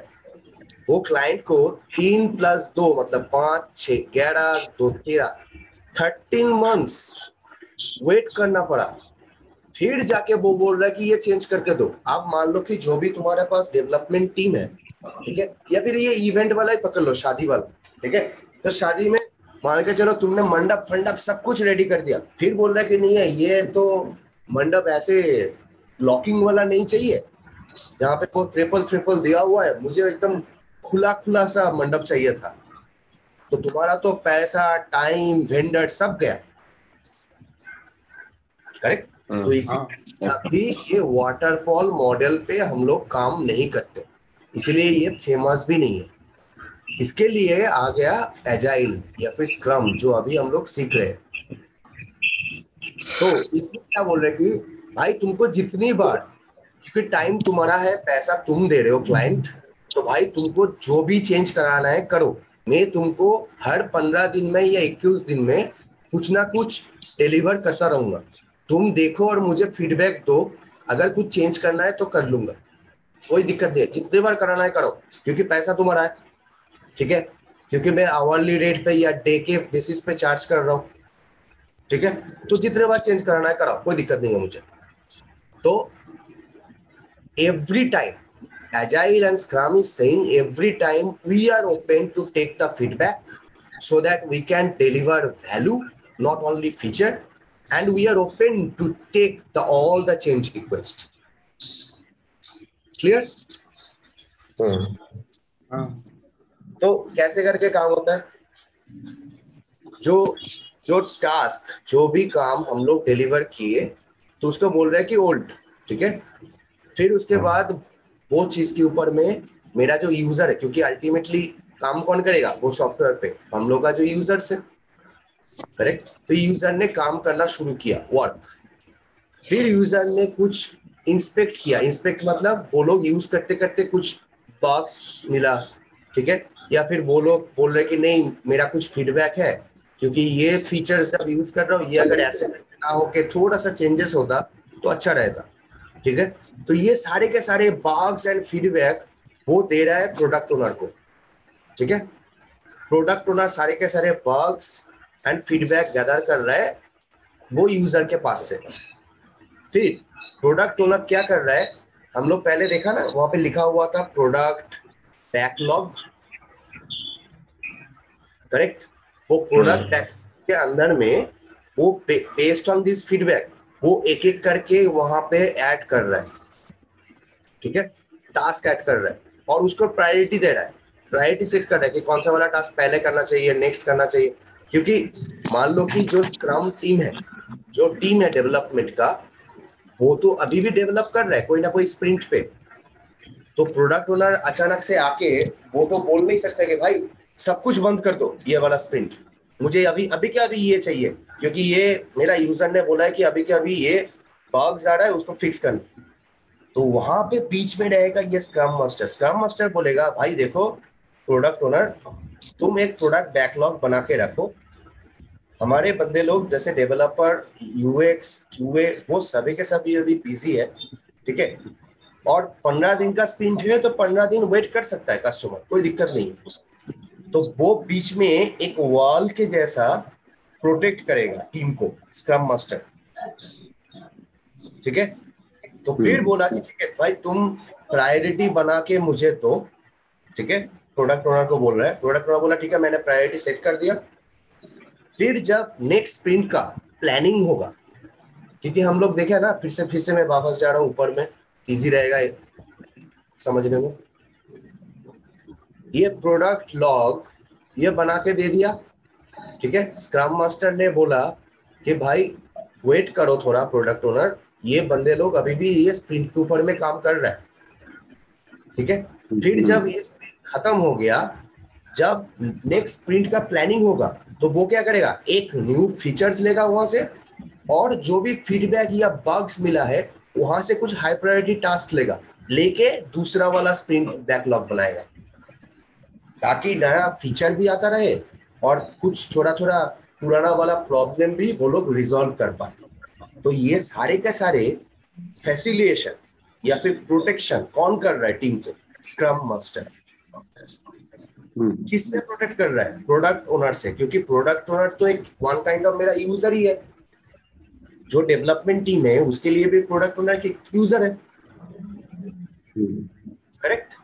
वो क्लाइंट को 3+2 मतलब 5, 6, 11, 2, 13 13 मंथ्स वेट करना पड़ा। फिर जाके वो बोल रहा है कि ये चेंज करके दो। आप मान लो कि जो भी तुम्हारे पास डेवलपमेंट टीम है, ठीक है, या फिर ये इवेंट वाला ही पकड़ लो, शादी वाला, ठीक है? तो शादी में मान के चलो तुमने मंडप फंडप सब कुछ रेडी कर दिया, फिर बोल रहा है कि नहीं है ये तो मंडप ऐसे लॉकिंग वाला नहीं चाहिए जहाँ पे वो ट्रिपल ट्रिपल दिया हुआ है, मुझे एकदम खुला खुला सा मंडप चाहिए था। तो तुम्हारा तो पैसा, टाइम, वेंडर सब गया, करेक्ट? तो इसी अभी ये वाटरफॉल मॉडल पे हम लोग काम नहीं करते, इसलिए ये फेमस भी नहीं है। इसके लिए आ गया एजाइल या फिर स्क्रम, जो अभी हम लोग सीख रहे हैं। तो इसमें क्या बोल रहे कि भाई तुमको जितनी बार, क्योंकि टाइम तुम्हारा है, पैसा तुम दे रहे हो क्लाइंट, तो भाई तुमको जो भी चेंज कराना है करो। मैं तुमको हर 15 दिन में या 21 दिन में कुछ ना कुछ डिलीवर करता रहूंगा, तुम देखो और मुझे फीडबैक दो, अगर कुछ चेंज करना है तो कर लूंगा, कोई दिक्कत नहीं है, जितने बार कराना है करो, क्योंकि पैसा तुम्हारा है, ठीक है? क्योंकि मैं आवरली रेट पे या डे के बेसिस पे चार्ज कर रहा हूँ, ठीक है? तो जितने बार चेंज कराना है कराओ, कोई दिक्कत नहीं है मुझे। तो every time Agile and Scrum is saying every time we are open to take the feedback so that we can deliver value, not only feature, and we are open to take all the change request. Clear? हाँ तो कैसे करके काम होता है, जो जो task, जो भी काम हम लोग डिलीवर किए तो उसको बोल रहे हैं कि ओल्ड, ठीक है? फिर उसके बाद वो चीज के ऊपर में मेरा जो यूजर है, क्योंकि अल्टीमेटली काम कौन करेगा, वो सॉफ्टवेयर पे हम लोग का जो यूजर्स है, करेक्ट? तो यूजर ने काम करना शुरू किया, वर्क। फिर यूजर ने कुछ इंस्पेक्ट किया, इंस्पेक्ट मतलब वो लोग यूज करते करते कुछ बग्स मिला, ठीक है? या फिर वो लोग बोल रहे कि नहीं मेरा कुछ फीडबैक है, क्योंकि ये फीचर्स जब यूज कर रहा हूँ ये अगर ऐसे ना हो के थोड़ा सा चेंजेस होता तो अच्छा रहता, ठीक है? तो ये सारे के सारे बग्स एंड फीडबैक वो दे रहा है प्रोडक्ट ओनर को, ठीक है? प्रोडक्ट ओनर सारे के सारे बग्स एंड फीडबैक गैदर कर रहा है वो यूजर के पास से। फिर प्रोडक्ट ओनर क्या कर रहा है, हम लोग पहले देखा ना वहां पे लिखा हुआ था प्रोडक्ट बैकलॉग, करेक्ट? वो प्रोडक्ट बैकलॉग के अंदर में वो बेस्ड ऑन दिस फीडबैक वो एक एक करके वहां पे ऐड कर रहा है, ठीक है? टास्क ऐड कर रहा है और उसको प्रायोरिटी दे रहा है, प्रायोरिटी सेट कर रहा है कि कौन सा वाला टास्क पहले करना चाहिए, नेक्स्ट करना चाहिए। क्योंकि मान लो कि जो स्क्रम टीम है, जो टीम है डेवलपमेंट का, वो तो अभी भी डेवलप कर रहा है कोई ना कोई स्प्रिंट पे। तो प्रोडक्ट ओनर अचानक से आके वो तो बोल नहीं सकता कि भाई सब कुछ बंद कर दो ये वाला स्प्रिंट, मुझे अभी अभी के अभी ये चाहिए, क्योंकि ये मेरा यूजर ने बोला है कि अभी के अभी ये बग्स आ रहा है, उसको फिक्स करना। तो वहां पे बीच में रहेगा ये स्क्रम मास्टर। स्क्रम मास्टर बोलेगा भाई देखो प्रोडक्ट ओनर, तुम एक प्रोडक्ट बैकलॉग बना के रखो। हमारे बंदे लोग जैसे डेवलपर, यूएक्स, क्यूए, वो सभी के सभी अभी बिजी है, ठीक है। और 15 दिन का स्प्रिंट है तो 15 दिन वेट कर सकता है कस्टमर, कोई दिक्कत नहीं है। तो वो बीच में एक वॉल के जैसा प्रोटेक्ट करेगा टीम को, स्क्रम मास्टर, ठीक है। तो फिर बोला कि ठीक है भाई तुम प्रायोरिटी बना के मुझे दो, ठीक है। प्रोडक्ट ओनर को बोल रहा है, प्रोडक्ट ओनर बोला ठीक है मैंने प्रायोरिटी सेट कर दिया। फिर जब नेक्स्ट स्प्रिंट का प्लानिंग होगा, क्योंकि हम लोग देखे ना, फिर से मैं वापस जा रहा हूँ ऊपर में, इजी रहेगा समझने में। ये प्रोडक्ट लॉग ये बना के दे दिया, ठीक है। स्क्रम मास्टर ने बोला कि भाई वेट करो थोड़ा प्रोडक्ट ओनर, ये बंदे लोग अभी भी ये स्प्रिंट के ऊपर में काम कर रहा है, ठीक है। फिर जब ये स्प्रिंट खत्म हो गया, जब नेक्स्ट स्प्रिंट का प्लानिंग होगा, तो वो क्या करेगा, एक न्यू फीचर्स लेगा वहां से, और जो भी फीडबैक या बग्स मिला है वहां से कुछ हाई प्रायोरिटी टास्क लेगा, लेके दूसरा वाला स्प्रिंट बैकलॉग बनाएगा, ताकि नया फीचर भी आता रहे और कुछ थोड़ा थोड़ा पुराना वाला प्रॉब्लम भी वो लोग रिजॉल्व कर पाए। तो ये सारे के सारे फैसिलिटेशन या फिर प्रोटेक्शन कौन कर रहा है टीम को? Scrum master. किससे प्रोटेक्ट कर रहा है? प्रोडक्ट ओनर से, क्योंकि प्रोडक्ट ओनर तो एक वन काइंड ऑफ मेरा यूजर ही है। जो डेवलपमेंट टीम है उसके लिए भी प्रोडक्ट ओनर की यूजर है, करेक्ट?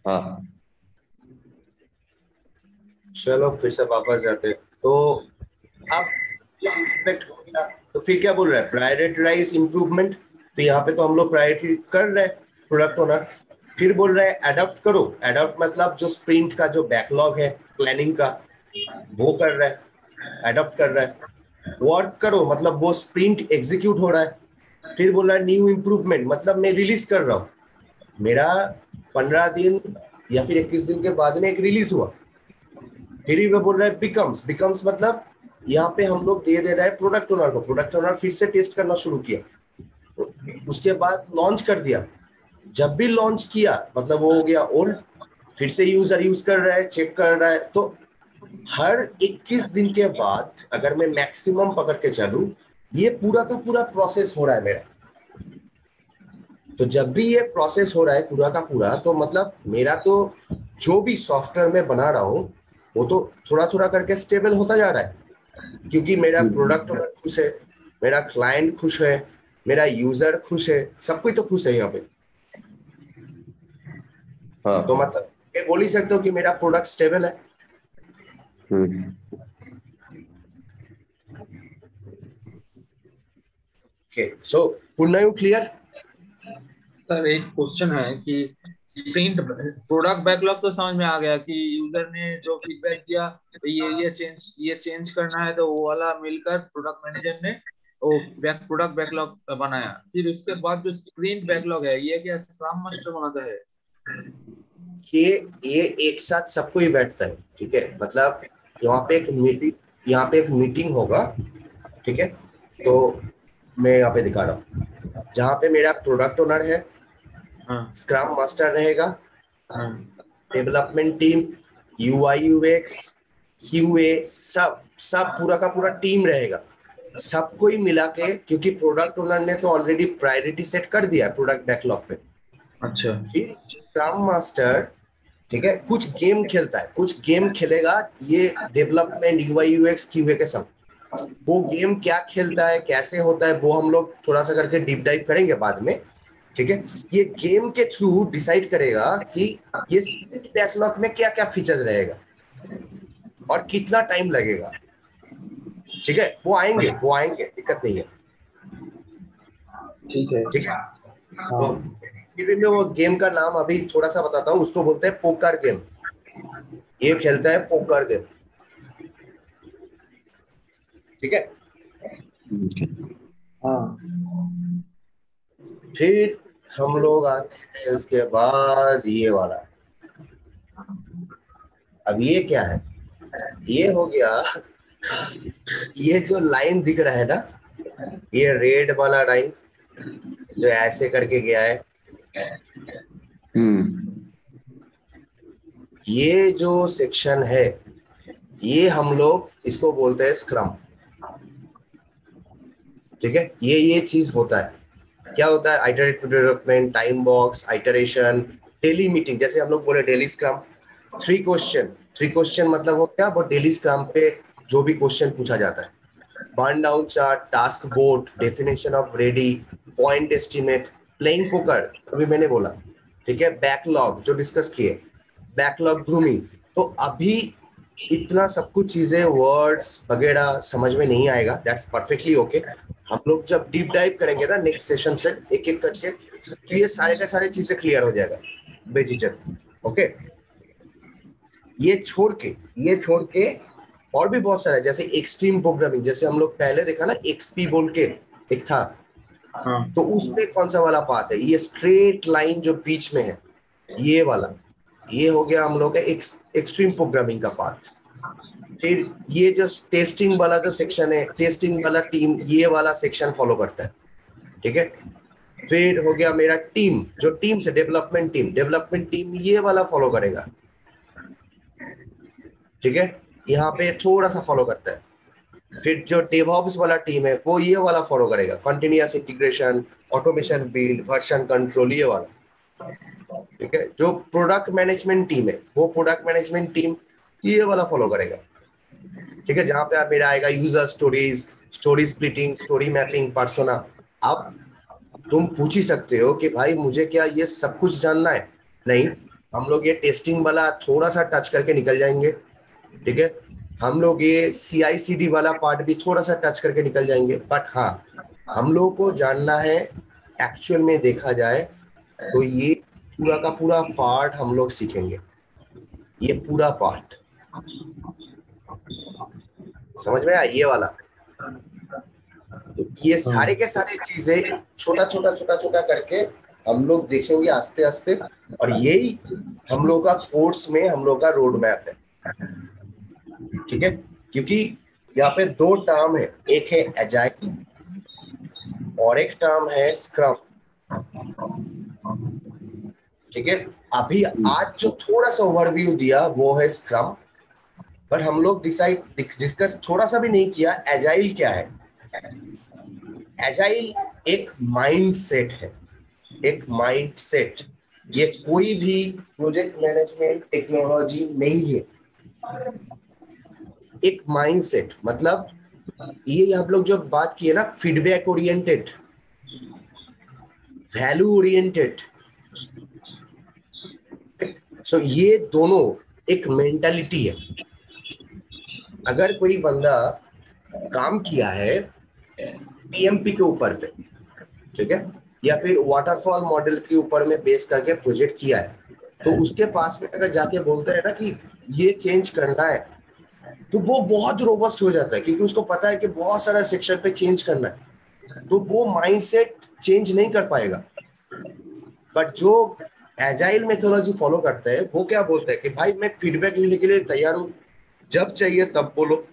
हाँ। चलो फिर से वापस जाते हैं। तो अब एक्सपेक्ट हो गया, तो फिर क्या बोल रहा है, प्रायोरिटाइज इंप्रूवमेंट। तो यहाँ पे तो हम लोग प्रायोरिटी कर रहे हैं प्रोडक्ट ओनर। फिर बोल रहा है अडॉप्ट करो। अडॉप्ट मतलब जो स्प्रिंट का जो बैकलॉग है प्लानिंग का, वो कर रहा है, अडॉप्ट कर रहा है। वर्क करो मतलब वो स्प्रिंट एग्जीक्यूट हो रहा है। फिर बोल रहा है न्यू इंप्रूवमेंट, मतलब मैं रिलीज कर रहा हूँ। मेरा 15 दिन या फिर 21 दिन के बाद में एक रिलीज हुआ। फिर ही वो बोल रहा है बिकम्स। बिकम्स मतलब यहाँ पे हम लोग दे रहा है प्रोडक्ट ओनर को, प्रोडक्ट ओनर फिर से टेस्ट करना शुरू किया, उसके बाद लॉन्च कर दिया। जब भी लॉन्च किया मतलब वो हो गया ओल्ड, फिर से यूजर यूज कर रहा है, चेक कर रहा है। तो हर 21 दिन के बाद अगर मैं मैक्सिमम पकड़ के चलूं, ये पूरा का पूरा प्रोसेस हो रहा है मेरा। तो जब भी ये प्रोसेस हो रहा है पूरा का पूरा, तो मतलब मेरा तो जो भी सॉफ्टवेयर मैं बना रहा हूँ वो तो थोड़ा थोड़ा करके स्टेबल होता जा रहा है, क्योंकि मेरा प्रोडक्ट ओनर खुश है, मेरा क्लाइंट खुश है, मेरा यूजर खुश है, सब कोई तो खुश है यहाँ पे। हाँ। तो मतलब ये बोल ही सकते हो कि मेरा प्रोडक्ट स्टेबल है। ओके, सो पुन्ना यू क्लियर? सर एक क्वेश्चन है कि स्प्रिंट प्रोडक्ट बैकलॉग तो समझ में आ गया कि यूजर ने जो फीडबैक दिया तो ये चेंज करना है, तो वो वाला मिलकर प्रोडक्ट मैनेजर ने वो प्रोडक्ट बैकलॉग बनाया। फिर उसके बाद जो स्प्रिंट बैकलॉग है ये क्या स्क्रम मास्टर बनाता है? ये एक साथ सबको ही बैठता है, ठीक है। मतलब यहाँ पे एक मीटिंग होगा, ठीक है। तो मैं यहाँ पे दिखा रहा हूँ, जहाँ पे मेरा प्रोडक्ट ओनर है, हाँ स्क्रम मास्टर रहेगा, हाँ। Development team, UI UX, QA, सब सब पूरा का पूरा टीम रहेगा। सबको ही मिला के, क्योंकि प्रोडक्ट ओनर ने तो ऑलरेडी प्रायोरिटी सेट कर दिया प्रोडक्ट बैकलॉग पे। अच्छा। फिर स्क्रम मास्टर, ठीक है, कुछ गेम खेलता है, कुछ गेम खेलेगा ये डेवलपमेंट यूआई यूएक्स क्यूए के संग। वो गेम क्या खेलता है, कैसे होता है, वो हम लोग थोड़ा सा करके डीप डाइव करेंगे बाद में, ठीक है। ये गेम के थ्रू डिसाइड करेगा कि ये स्प्रिंट बैकलॉग में क्या क्या फीचर्स रहेगा और कितना टाइम लगेगा, ठीक है। वो आएंगे, दिक्कत नहीं है, ठीक है। ठीक है। हाँ। तो फिर मैं वो गेम का नाम अभी थोड़ा सा बताता हूँ, उसको बोलते हैं पोकर गेम। ये खेलता है पोकर गेम, ठीक है। हाँ। फिर हम लोग आते हैं उसके बाद ये वाला। अब ये क्या है, ये हो गया, ये जो लाइन दिख रहा है ना, ये रेड वाला लाइन जो ऐसे करके गया है, ये जो सेक्शन है, ये हम लोग इसको बोलते हैं स्क्रम। ठीक है, ये चीज होता है। क्या होता है? Iterative development, time box, iteration, daily meeting, जैसे हम लोग बोले डेली स्क्रम। 3 क्वेश्चन मतलब हो क्या? वो डेली स्क्रम पे जो भी क्वेश्चन पूछा जाता है। Burn down chart, task board, definition of ready, point estimate, playing poker, अभी मैंने बोला। ठीक है, बैकलॉग जो डिस्कस किए, बैकलॉग ग्रूमिंग। तो अभी इतना सब कुछ चीजें, वर्ड्स वगैरह समझ में नहीं आएगा, दैट्स परफेक्टली ओके। हम लोग जब डीप डाइव करेंगे ना नेक्स्ट सेशन से एक एक करके, तो ये सारे का सारे चीजें क्लियर हो जाएगा बेझिझक। ओके, ये छोड़ के और भी बहुत सारा, जैसे एक्सट्रीम प्रोग्रामिंग, जैसे हम लोग पहले देखा ना, एक्सपी बोल के एक था। हाँ। तो उसमें कौन सा वाला पार्ट है? ये स्ट्रेट लाइन जो बीच में है, ये वाला, ये हो गया हम लोग का एक्सट्रीम प्रोग्रामिंग का पार्ट। फिर ये जो टेस्टिंग वाला जो सेक्शन है, टेस्टिंग वाला टीम ये वाला सेक्शन फॉलो करता है। ठीक है, फिर हो गया मेरा टीम, जो टीम से डेवलपमेंट टीम ये वाला फॉलो करेगा। ठीक है, यहाँ पे थोड़ा सा फॉलो करता है। फिर जो डेवऑप्स वाला टीम है वो ये वाला फॉलो करेगा, continuous integration, automation build, version control, ये वाला। ठीक है, जो प्रोडक्ट मैनेजमेंट टीम है वो प्रोडक्ट मैनेजमेंट टीम ये वाला फॉलो करेगा। ठीक है, जहां पे आप मेरा आएगा user stories, story splitting, story mapping, persona. अब तुम पूछ ही सकते हो कि भाई मुझे क्या ये सब कुछ जानना है? नहीं, हम लोग ये टेस्टिंग वाला थोड़ा सा टच करके निकल जाएंगे। ठीक है, हम लोग ये CI/CD वाला पार्ट भी थोड़ा सा टच करके निकल जाएंगे। बट हाँ, हम लोग को जानना है एक्चुअल में देखा जाए तो ये पूरा का पूरा पार्ट हम लोग सीखेंगे, ये पूरा पार्ट। समझ में आया ये वाला? तो ये सारे के सारे चीजें छोटा छोटा करके हम लोग देखेंगे आस्ते आस्ते, और यही हम लोग का कोर्स में हम लोग का रोड मैप है। ठीक है, क्योंकि यहाँ पे 2 टर्म है, एक है एजाइल और एक टर्म है स्क्रम। ठीक है, अभी आज जो थोड़ा सा ओवरव्यू दिया वो है स्क्रम, पर हम लोग डिस्कस थोड़ा सा भी नहीं किया एजाइल क्या है। एजाइल एक माइंड सेट है, एक माइंड सेट। ये कोई भी प्रोजेक्ट मैनेजमेंट टेक्नोलॉजी नहीं है, एक माइंड सेट। मतलब ये आप लोग जो बात की है ना, फीडबैक ओरिएंटेड, वैल्यू ओरिएंटेड, सो ये दोनों एक मेंटालिटी है। अगर कोई बंदा काम किया है PMP के ऊपर पे, ठीक है, या फिर वाटरफॉल मॉडल के ऊपर में बेस करके प्रोजेक्ट किया है, तो उसके पास में अगर जाके बोलते हैं ना कि ये चेंज करना है, तो वो बहुत रोबस्ट हो जाता है, क्योंकि उसको पता है कि बहुत सारा सेक्शन पे चेंज करना है, तो वो माइंडसेट चेंज नहीं कर पाएगा। बट जो एजाइल मेथोडोलॉजी फॉलो करता है वो क्या बोलता है कि भाई मैं फीडबैक लेने के लिए तैयार हूँ, जब चाहिए तब बोलो,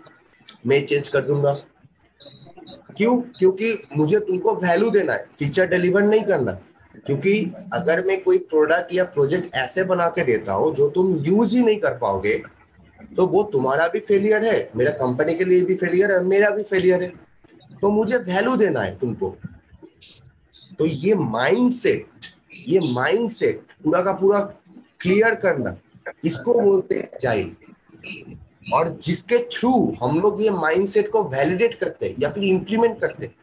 मैं चेंज कर दूंगा। क्यों? क्योंकि मुझे तुमको वैल्यू देना है, फीचर डिलीवर नहीं करना। क्योंकि अगर मैं कोई प्रोडक्ट या प्रोजेक्ट ऐसे बना के देता हूँ जो तुम यूज ही नहीं कर पाओगे, तो वो तुम्हारा भी फेलियर है, मेरा कंपनी के लिए भी फेलियर है, मेरा भी फेलियर है। तो मुझे वैल्यू देना है तुमको। तो ये माइंडसेट पूरा का पूरा क्लियर करना, इसको बोलते हैं एजाइल। और जिसके थ्रू हम लोग ये माइंडसेट को वैलिडेट करते हैं या फिर इंप्लीमेंट करते हैं,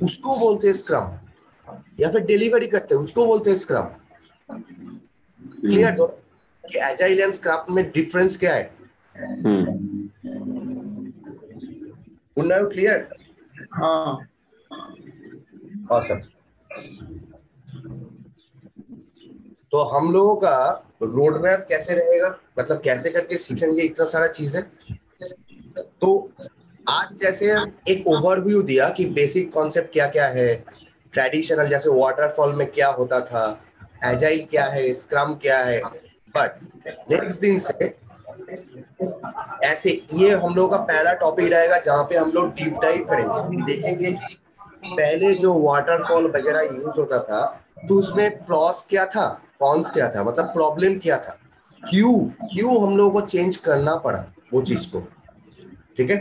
उसको बोलते हैं स्क्रम, या फिर डिलीवरी करते हैं उसको बोलते हैं स्क्रम। क्लियर दो कि एजाइल एंड स्क्रम में डिफरेंस क्या है? क्लियर? हाँ। ऑसम। तो हम लोगों का रोड मैप कैसे रहेगा, मतलब कैसे करके सीखेंगे इतना सारा चीजें। तो आज जैसे एक ओवरव्यू दिया कि बेसिक कॉन्सेप्ट क्या क्या है, ट्रेडिशनल जैसे वाटरफॉल में क्या होता था, एजाइल क्या है, स्क्रम क्या है। बट नेक्स्ट दिन से ऐसे ये हम लोग का पहला टॉपिक रहेगा जहाँ पे हम लोग डीप डाइव करेंगे, देखेंगे कि पहले जो वाटरफॉल वगैरह यूज होता था तो उसमें प्रॉस क्या था, कॉन्स क्या था, मतलब प्रॉब्लम क्या था, क्यों क्यों हम लोगों को चेंज करना पड़ा वो चीज को। ठीक है,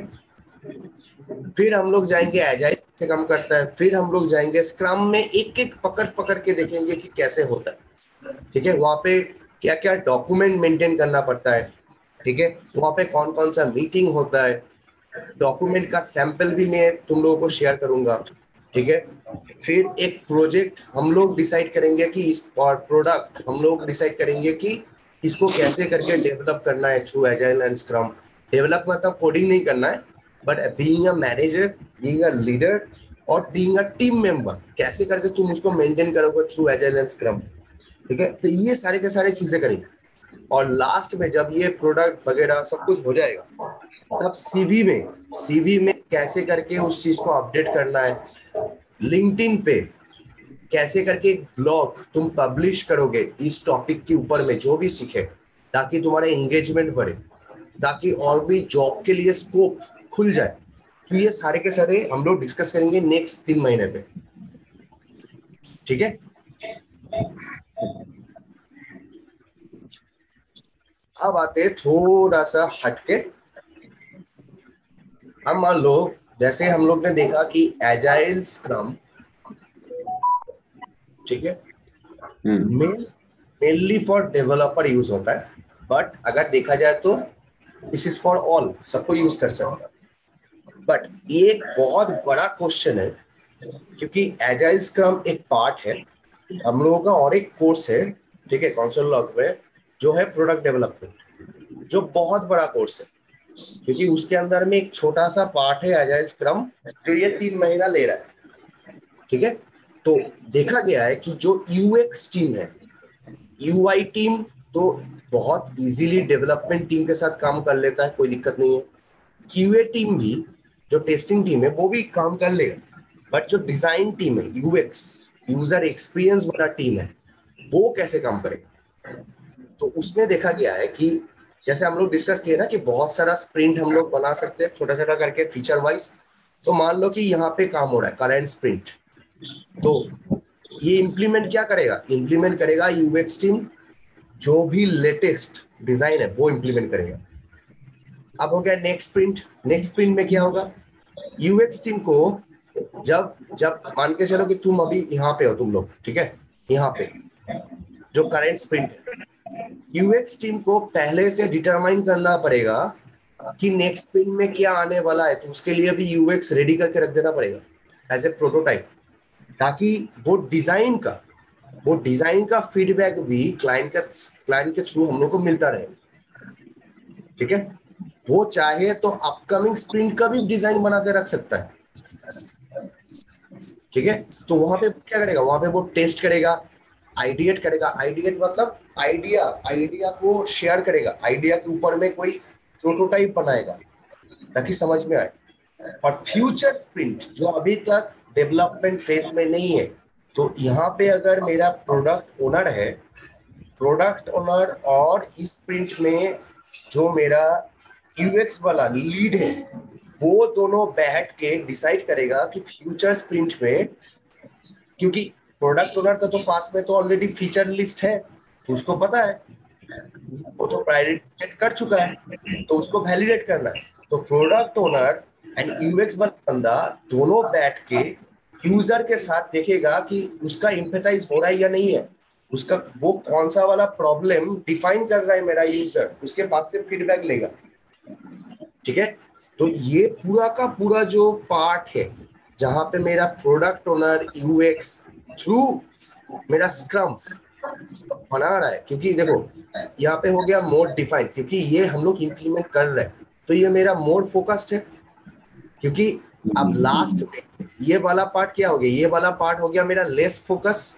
फिर हम लोग जाएंगे एजाइल से काम करता है, फिर हम लोग जाएंगे स्क्रम में एक एक पकड़ पकड़ के देखेंगे कि कैसे होता है। ठीक है, वहां पे क्या क्या डॉक्यूमेंट मेंटेन करना पड़ता है। ठीक है, वहां पे कौन कौन सा मीटिंग होता है, डॉक्यूमेंट का सैंपल भी मैं तुम लोगों को शेयर करूंगा। ठीक है, फिर एक प्रोजेक्ट हम लोग डिसाइड करेंगे कि इस, और प्रोडक्ट हम लोग डिसाइड करेंगे कि इसको कैसे करके डेवलप करना है through agile and scrum. Develop मतलब कोडिंग नहीं करना है, but being a manager, being a leader और बीइंग अ टीम मेंबर, कैसे करके तुम उसको मेंटेन करोगे थ्रू एजाइल एंड स्क्रम। ठीक है, तो ये सारे के सारे चीजें करेंगे। और लास्ट में जब ये प्रोडक्ट वगैरह सब कुछ हो जाएगा तब सीवी में कैसे करके उस चीज को अपडेट करना है, लिंक्डइन पे कैसे करके एक ब्लॉग तुम पब्लिश करोगे इस टॉपिक के ऊपर में जो भी सीखे, ताकि तुम्हारा एंगेजमेंट बढ़े, ताकि और भी जॉब के लिए स्कोप खुल जाए। तो ये सारे के सारे हम लोग डिस्कस करेंगे नेक्स्ट 3 महीने पे। ठीक है, अब आते थोड़ा सा हटके। अब मान लो जैसे हम लोग ने देखा कि एजाइल स्क्रम, ठीक है, मेनली फॉर डेवलपर यूज होता है, बट अगर देखा जाए तो दिस इज फॉर ऑल, सबको यूज कर सकता है। बट ये एक बहुत बड़ा क्वेश्चन है, क्योंकि एजाइल स्क्रम एक पार्ट है हम लोगों का और एक कोर्स है, ठीक है, कौशल लॉग में, जो है प्रोडक्ट डेवलपमेंट, जो बहुत बड़ा कोर्स है, क्योंकि उसके अंदर में एक छोटा सा पार्ट है एजाइल स्क्रम जो ये 3 महीना ले रहा है। ठीक है, तो देखा गया है कि जो यूएक्स टीम है, यूआई टीम तो बहुत इजीली डेवलपमेंट टीम के साथ काम कर लेता है, कोई दिक्कत नहीं है। क्यूए टीम भी, जो टेस्टिंग टीम है, वो भी काम कर लेगा। बट जो डिजाइन टीम है, यूएक्स, यूजर एक्सपीरियंस वाला टीम है, वो कैसे काम करेगा। तो उसमें देखा गया है कि जैसे हम लोग डिस्कस किए ना कि बहुत सारा स्प्रिंट हम लोग बना सकते हैं छोटा छोटा करके फीचर वाइज। तो मान लो कि यहाँ पे काम हो रहा है करंट स्प्रिंट, तो ये इंप्लीमेंट क्या करेगा, इंप्लीमेंट करेगा यूएक्स टीम, जो भी लेटेस्ट डिजाइन है वो इंप्लीमेंट करेगा। अब हो गया नेक्स्ट स्प्रिंट, नेक्स्ट स्प्रिंट में क्या होगा, यूएक्स टीम को जब जब मान के चलो कि तुम अभी यहाँ पे हो तुम लोग, ठीक है, यहाँ पे जो करंट स्प्रिंट है, यूएक्स टीम को पहले से डिटरमाइन करना पड़ेगा कि नेक्स्ट स्प्रिंट में क्या आने वाला है, तो उसके लिए भी यूएक्स रेडी करके रख देना पड़ेगा एज ए प्रोटोटाइप, ताकि वो डिजाइन का फीडबैक भी क्लाइंट के थ्रू हम लोग को मिलता रहे। ठीक है, वो चाहे तो अपकमिंग स्प्रिंट का भी डिजाइन बना के रख सकता है। ठीक है, तो वहां पे क्या करेगा, वहां पे वो टेस्ट करेगा, आइडिएट करेगा, आइडिएट मतलब आइडिया को शेयर करेगा, आइडिया के ऊपर में कोई प्रोटोटाइप बनाएगा ताकि समझ में आए। और फ्यूचर स्प्रिंट जो अभी तक डेवलपमेंट फेज में नहीं है, तो यहाँ पे अगर मेरा प्रोडक्ट ओनर है, प्रोडक्ट ओनर और इस स्प्रिंट में जो मेरा यूएक्स वाला लीड है, वो दोनों बैठ के डिसाइड करेगा कि फ्यूचर स्प्रिंट में, क्योंकि प्रोडक्ट ओनर का तो पास में तो ऑलरेडी फीचर लिस्ट है, तो उसको पता है, वो तो प्रायोरिटेट कर चुका है, तो उसको वैलिडेट करना है। तो प्रोडक्ट ओनर एंड यूएक्स वाला बंदा दोनों बैठ के यूजर के साथ देखेगा कि उसका एम्पैथाइज हो रहा है या नहीं है, उसका वो कौन सा वाला प्रॉब्लम डिफाइन कर रहा है मेरा यूजर, उसके पास से फीडबैक लेगा। ठीक है, तो ये पूरा का पूरा जो पार्ट है जहां पे मेरा प्रोडक्ट ओनर यूएक्स थ्रू मेरा स्क्रम बना रहा है, क्योंकि देखो यहाँ पे हो गया मोड डिफाइन, क्योंकि ये हम लोग इंप्लीमेंट कर रहे हैं, तो ये मेरा मोड फोकस्ड है। क्योंकि अब लास्ट में ये वाला पार्ट क्या हो गया, ये वाला पार्ट हो गया मेरा लेस फोकस,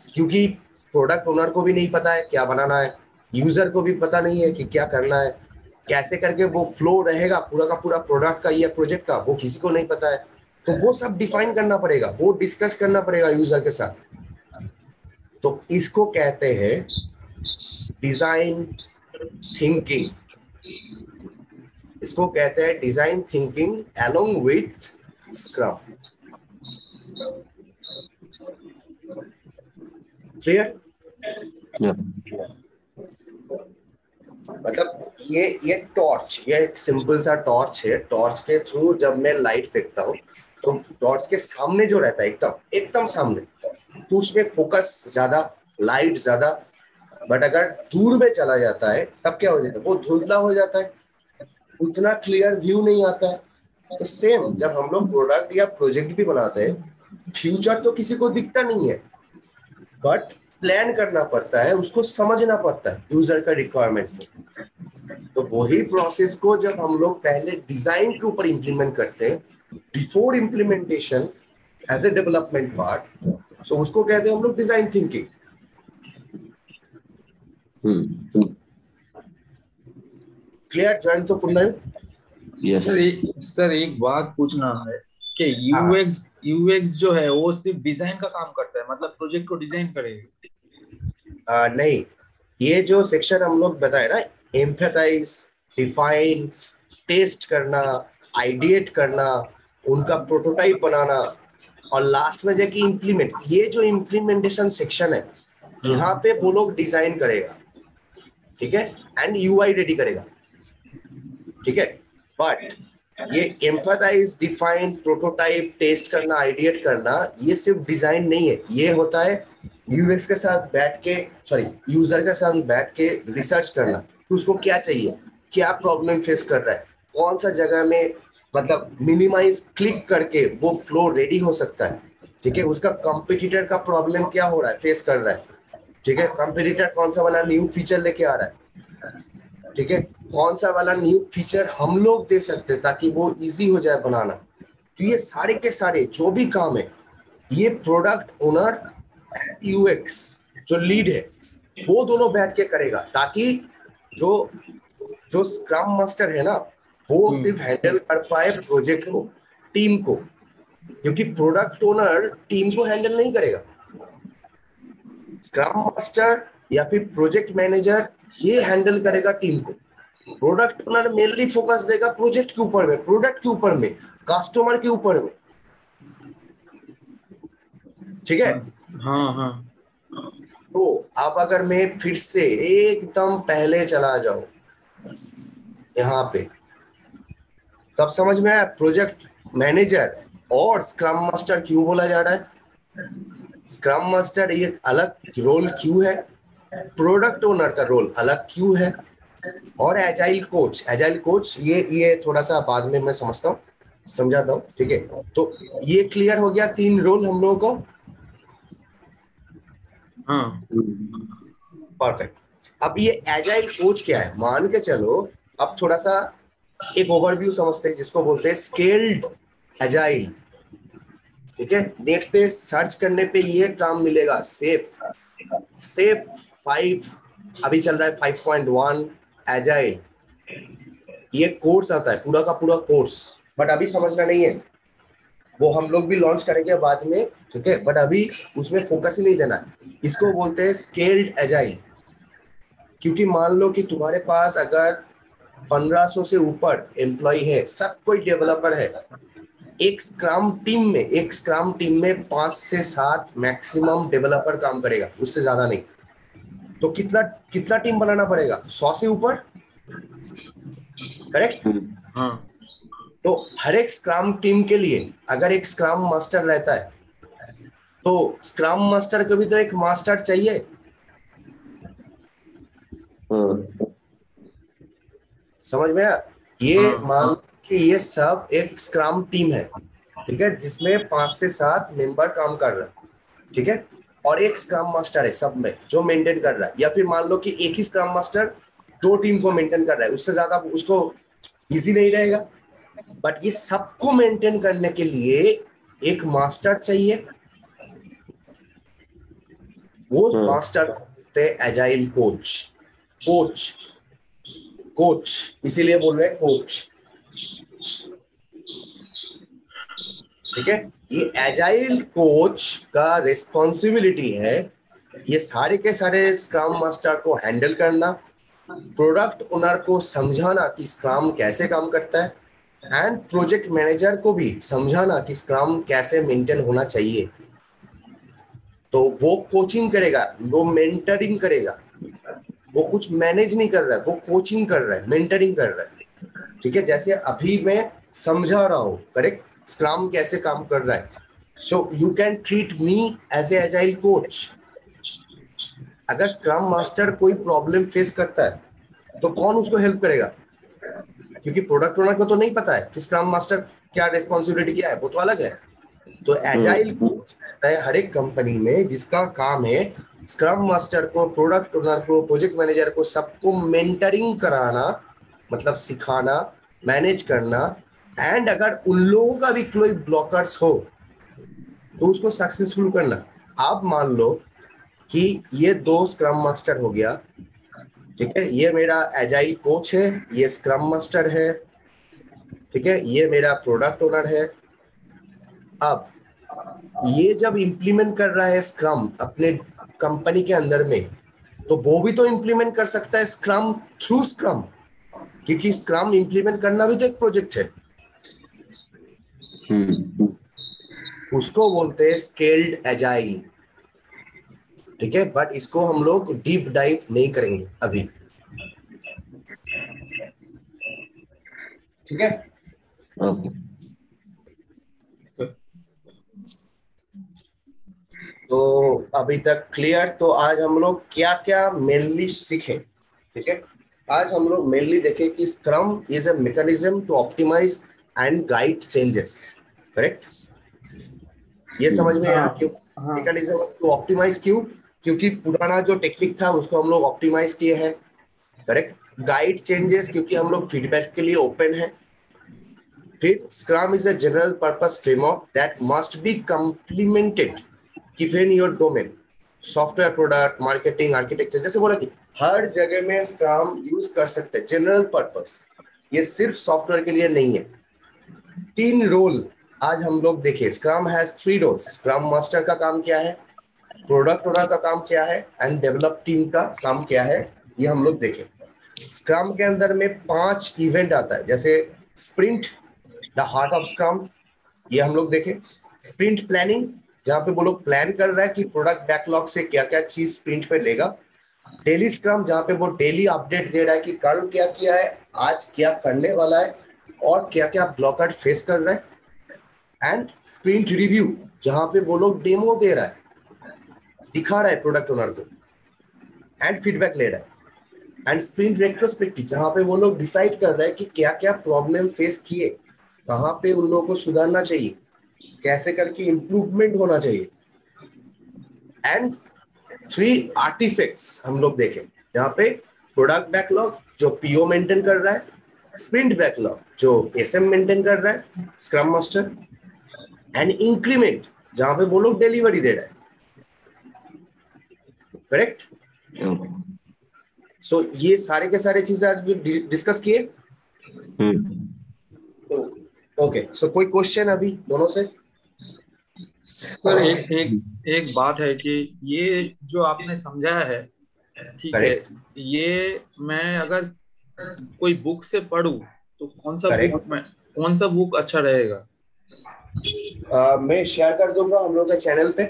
क्योंकि प्रोडक्ट ओनर को भी नहीं पता है क्या बनाना है, यूजर को भी पता नहीं है कि क्या करना है, कैसे करके वो फ्लो रहेगा पूरा का पूरा प्रोडक्ट का या प्रोजेक्ट का, वो किसी को नहीं पता है। तो वो सब डिफाइन करना पड़ेगा, वो डिस्कस करना पड़ेगा यूजर के साथ। तो इसको कहते हैं डिजाइन थिंकिंग, इसको कहते हैं design thinking along with scrum. Clear? मतलब ये टॉर्च, ये एक सिंपल सा टॉर्च है। टॉर्च के थ्रू जब मैं लाइट फेंकता हूँ तो टॉर्च के सामने जो रहता है एकदम एकदम सामने, तो उसमें फोकस ज्यादा, लाइट ज्यादा। बट अगर दूर में चला जाता है तब क्या हो जाता है, वो धुंधला हो जाता है, उतना क्लियर व्यू नहीं आता है। तो सेम जब हम लोग प्रोडक्ट या प्रोजेक्ट भी बनाते हैं, फ्यूचर तो किसी को दिखता नहीं है, बट प्लान करना पड़ता है, उसको समझना पड़ता है यूजर का रिक्वायरमेंट को। तो वही प्रोसेस को जब हम लोग पहले डिजाइन के ऊपर इंप्लीमेंट करते हैं, before implementation as a development part, so उसको कहते हैं हम लोग डिजाइन थिंकिंग। क्लियर जॉइन तो पुनः? यस सर एक बात पूछना है कि यूएक्स जो है वो सिर्फ डिजाइन का काम करता है, मतलब प्रोजेक्ट को डिजाइन करेगा? नहीं, ये जो सेक्शन हम लोग बताए ना, एम्पैथाइज, डिफाइन, टेस्ट करना, आइडिएट करना, उनका प्रोटोटाइप बनाना, और लास्ट में जाके इम्प्लीमेंट, ये जो इम्प्लीमेंटेशन सेक्शन है, यहाँ पे वो लोग डिजाइन करेगा, ठीक है, एंड यूआई रेडी करेगा, ठीक है। बट ये एम्पैथाइज, डिफाइन, प्रोटोटाइप, टेस्ट करना, आइडिएट करना, ये सिर्फ डिजाइन नहीं है, ये होता है यूएक्स के साथ बैठ के, सॉरी यूजर के साथ बैठ के रिसर्च करना कि उसको क्या चाहिए, क्या प्रॉब्लम फेस कर रहा है, कौन सा जगह में मतलब मिनिमाइज क्लिक करके वो फ्लो रेडी हो सकता है, ठीक है। उसका कंपटीटर का प्रॉब्लम क्या हो रहा है, फेस कर रहा है, ठीक है। कंपटीटर कौन सा वाला न्यू फीचर लेके आ रहा है, ठीक है, कौन सा वाला न्यू फीचर हम लोग दे सकते हैं ताकि वो इजी हो जाए बनाना। तो ये सारे के सारे जो भी काम है, ये प्रोडक्ट ओनर, यूएक्स जो लीड है, वो दोनों बैठ के करेगा, ताकि जो जो स्क्रम मास्टर है ना, वो सिर्फ हैंडल कर पाए प्रोजेक्ट को, टीम को, क्योंकि प्रोडक्ट ओनर टीम को हैंडल नहीं करेगा। स्क्रम मास्टर या फिर प्रोजेक्ट मैनेजर ये हैंडल करेगा टीम को। प्रोडक्ट ओनर मेनली फोकस देगा प्रोजेक्ट के ऊपर में, प्रोडक्ट के ऊपर में, कस्टमर के ऊपर में, ठीक है। हाँ हाँ। तो अब अगर मैं फिर से एकदम पहले चला जाऊं यहाँ पे, तब समझ में आया प्रोजेक्ट मैनेजर और स्क्रम मास्टर क्यों बोला जा रहा है। स्क्रम मास्टर एक अलग रोल क्यों है, प्रोडक्ट ओनर का रोल अलग क्यों है, और एजाइल कोच ये थोड़ा सा बाद में मैं समझाता हूँ, ठीक है। तो ये क्लियर हो गया, 3 रोल हम लोगों को। हाँ परफेक्ट। अब ये एजाइल कोच क्या है, मान के चलो, अब थोड़ा सा एक ओवरव्यू समझते हैं, जिसको बोलते हैं स्केल्ड एजाइल, ठीक है। नेट पे सर्च करने पे ये टर्म मिलेगा, सेफ 5, अभी चल रहा है 5.1 एजाइल। ये कोर्स आता है, पूरा का पूरा कोर्स, बट अभी समझना नहीं है, वो हम लोग भी लॉन्च करेंगे बाद में, ठीक है। बट अभी उसमें फोकस ही नहीं देना है। इसको बोलते हैं स्केल्ड एजाइल, क्योंकि मान लो कि तुम्हारे पास अगर 1500 से ऊपर एम्प्लॉय है, सब कोई डेवलपर है, एक स्क्रम टीम में 5 से 7 मैक्सिमम डेवलपर काम करेगा, उससे ज्यादा नहीं। तो कितना टीम बनाना पड़ेगा, 100 से ऊपर, करेक्ट। हाँ। तो हर एक स्क्रम टीम के लिए अगर एक स्क्रम मास्टर रहता है, तो स्क्रम मास्टर को भी तो एक मास्टर चाहिए। समझ में आया? ये मान कि ये सब एक स्क्रम टीम है, ठीक है, जिसमें 5 से 7 मेंबर काम कर रहे हैं, ठीक है, और एक स्क्रम मास्टर है सब में जो मेंटेन कर रहा है। या फिर मान लो कि एक ही स्क्रम मास्टर 2 टीम को मेंटेन कर रहा है, उससे ज्यादा उसको इजी नहीं रहेगा। बट ये सबको मेंटेन करने के लिए एक मास्टर चाहिए, वो मास्टर होते हैं एजाइल कोच, इसीलिए बोल रहे हैं कोच, ठीक है। ये एजाइल कोच का रिस्पॉन्सिबिलिटी है ये सारे के सारे स्क्रम मास्टर को हैंडल करना, प्रोडक्ट ओनर को समझाना कि स्क्रम कैसे काम करता है, एंड प्रोजेक्ट मैनेजर को भी समझाना कि स्क्रम कैसे मेंटेन होना चाहिए। तो वो कोचिंग करेगा, वो मेंटरिंग करेगा, वो कुछ मैनेज नहीं कर रहा है, वो कोचिंग कर रहा है, मेंटरिंग कर रहा है। ठीक है, जैसे अभी मैं समझा रहा हूँ करेक्ट स्क्रम कैसे काम कर रहा है, so you can treat me as a agile coach. अगर स्क्रम मास्टर कोई प्रॉब्लम फेस करता है तो कौन उसको हेल्प करेगा, क्योंकि प्रोडक्ट ओनर को तो नहीं पता है कि स्क्रम मास्टर क्या रिस्पॉन्सिबिलिटी क्या है, वो तो अलग है। तो एजाइल कोच रहता है हर एक कंपनी में जिसका काम है स्क्रम मास्टर को, प्रोडक्ट ओनर को, प्रोजेक्ट मैनेजर को, सबको मेंटरिंग कराना, मतलब सिखाना, मैनेज करना, एंड अगर उन लोगों का भी कोई ब्लॉकर्स हो तो उसको सक्सेसफुल करना। आप मान लो कि ये 2 स्क्रम मास्टर हो गया, ठीक है, ये मेरा एजाइल कोच है, ये स्क्रम मास्टर है, ठीक है, ये मेरा प्रोडक्ट ओनर है। अब ये जब इम्प्लीमेंट कर रहा है स्क्रम अपने कंपनी के अंदर में, तो वो भी तो इम्प्लीमेंट कर सकता है स्क्रम थ्रू स्क्रम, क्योंकि स्क्रम इम्प्लीमेंट करना भी तो एक प्रोजेक्ट है। उसको बोलते हैं स्केल्ड एजाइल। ठीक है, बट इसको हम लोग डीप डाइव नहीं करेंगे अभी। ठीक है, ओके। तो अभी तक क्लियर। तो आज हम लोग क्या क्या मेनली सीखे, ठीक है, आज हम लोग मेनली देखे कि scrum is a mechanism to optimize and guide changes, correct. ये समझ में आया क्यों मैकेनिज्म टू ऑप्टिमाइज, क्यों, क्योंकि पुराना जो टेक्निक था उसको हम लोग ऑप्टिमाइज किए हैं, करेक्ट। गाइड चेंजेस क्योंकि हम लोग फीडबैक के लिए ओपन है। फिर scrum is a general purpose framework that must be complemented given your domain, software, product, marketing, architecture, जैसे बोला कि हर जगह में स्क्रम यूज कर सकते हैं, जनरल पर्पस, ये सिर्फ सॉफ्टवेयर के लिए नहीं है। 3 रोल आज हम लोग देखे, scrum has 3 roles. Scrum master का काम क्या है, प्रोडक्ट ओनर का काम क्या है, एंड डेवलप टीम का काम क्या है, ये हम लोग देखे। स्क्रम के अंदर में 5 इवेंट आता है, जैसे sprint, the heart of scrum, ये हम लोग देखे। स्प्रिंट प्लानिंग, जहां पे वो लोग प्लान कर रहा है कि प्रोडक्ट बैकलॉग से क्या क्या चीज स्प्रिंट पे लेगा। डेली स्क्रम, जहां पे वो डेली अपडेट दे रहा है कि कल क्या किया है, आज क्या करने वाला है, और क्या क्या ब्लॉकर फेस कर रहा है। एंड स्प्रिंट रिव्यू, जहां पे वो लोग डेमो दे रहा है, दिखा रहा है प्रोडक्ट ओनर को, एंड फीडबैक ले रहा है। एंड स्प्रिंट रेट्रोस्पेक्टिव, जहां पे वो लोग डिसाइड कर रहे हैं कि क्या क्या प्रॉब्लम फेस किए, कहाँ पे उन लोगों को सुधारना चाहिए, कैसे करके इम्प्रूवमेंट होना चाहिए। एंड 3 आर्टिफैक्ट्स हम लोग देखें, जहां पे प्रोडक्ट बैकलॉग जो पीओ मेंटेन कर रहा है, स्प्रिंट बैकलॉग जो एसएम मेंटेन कर रहा है स्क्रम मास्टर, एंड इंक्रीमेंट जहां पे वो लोग डिलीवरी दे रहा है, करेक्ट। सो ये सारे के सारे चीजें आज डिस्कस किए। ओके, सो कोई क्वेश्चन अभी दोनों से? सर एक बात है कि ये जो आपने समझाया है, ठीक है, करेक्ट, ये मैं अगर कोई बुक से पढूं तो करेक्ट। कौन सा बुक अच्छा रहेगा? मैं शेयर कर दूंगा हम लोग के चैनल पे।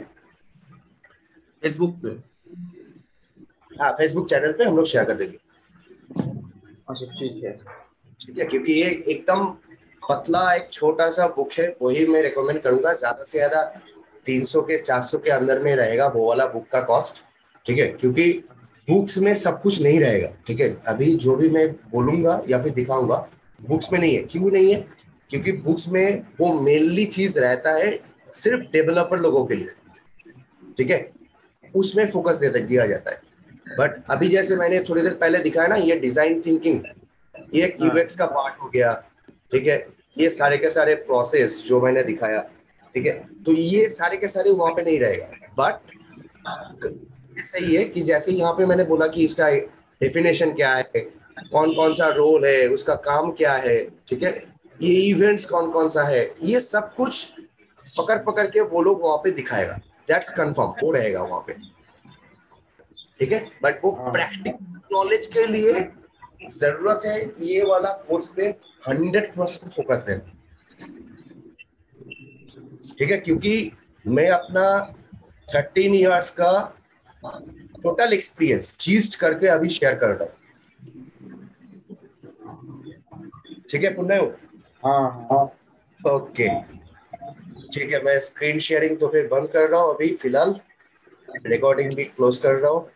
फेसबुक पे? हाँ, फेसबुक चैनल पे हम लोग शेयर कर देंगे। अच्छा, ठीक है। ठीक है, क्योंकि ये एकदम पतला एक छोटा सा बुक है, वही मैं रिकमेंड करूंगा। ज्यादा से ज्यादा 300 के 400 के अंदर में रहेगा वो वाला बुक का कॉस्ट, ठीक है, क्योंकि बुक्स में सब कुछ नहीं रहेगा। ठीक है, अभी जो भी मैं बोलूंगा या फिर दिखाऊंगा बुक्स में नहीं है। क्यों नहीं है? क्योंकि बुक्स में वो मेनली चीज रहता है सिर्फ डेवलपर लोगों के लिए, ठीक है, उसमें फोकस दिया जाता है। बट अभी जैसे मैंने थोड़ी देर पहले दिखाया ना, ये डिजाइन थिंकिंग, ये एक यूएक्स का पार्ट हो गया, ठीक है, ये सारे के सारे प्रोसेस जो मैंने दिखाया, ठीक है, तो ये सारे के सारे वहां पे नहीं रहेगा। बट सही है कि जैसे यहाँ पे मैंने बोला कि इसका डेफिनेशन क्या है, कौन कौन सा रोल है, उसका काम क्या है, ठीक है, ये इवेंट्स कौन कौन सा है, ये सब कुछ पकड़ पकड़ के वो लोग वहां पे दिखाएगा। दैट्स कंफर्म, वो रहेगा वहां पे, ठीक है। बट वो प्रैक्टिकल नॉलेज के लिए जरूरत है ये वाला कोर्स पे 100% फोकस देना, ठीक है, क्योंकि मैं अपना 13 इयर्स का टोटल एक्सपीरियंस चीज करके अभी शेयर कर रहा हूँ, ठीक है पुण्य? हाँ ओके ठीक है, मैं स्क्रीन शेयरिंग तो फिर बंद कर रहा हूँ अभी फिलहाल, रिकॉर्डिंग भी क्लोज कर रहा हूँ।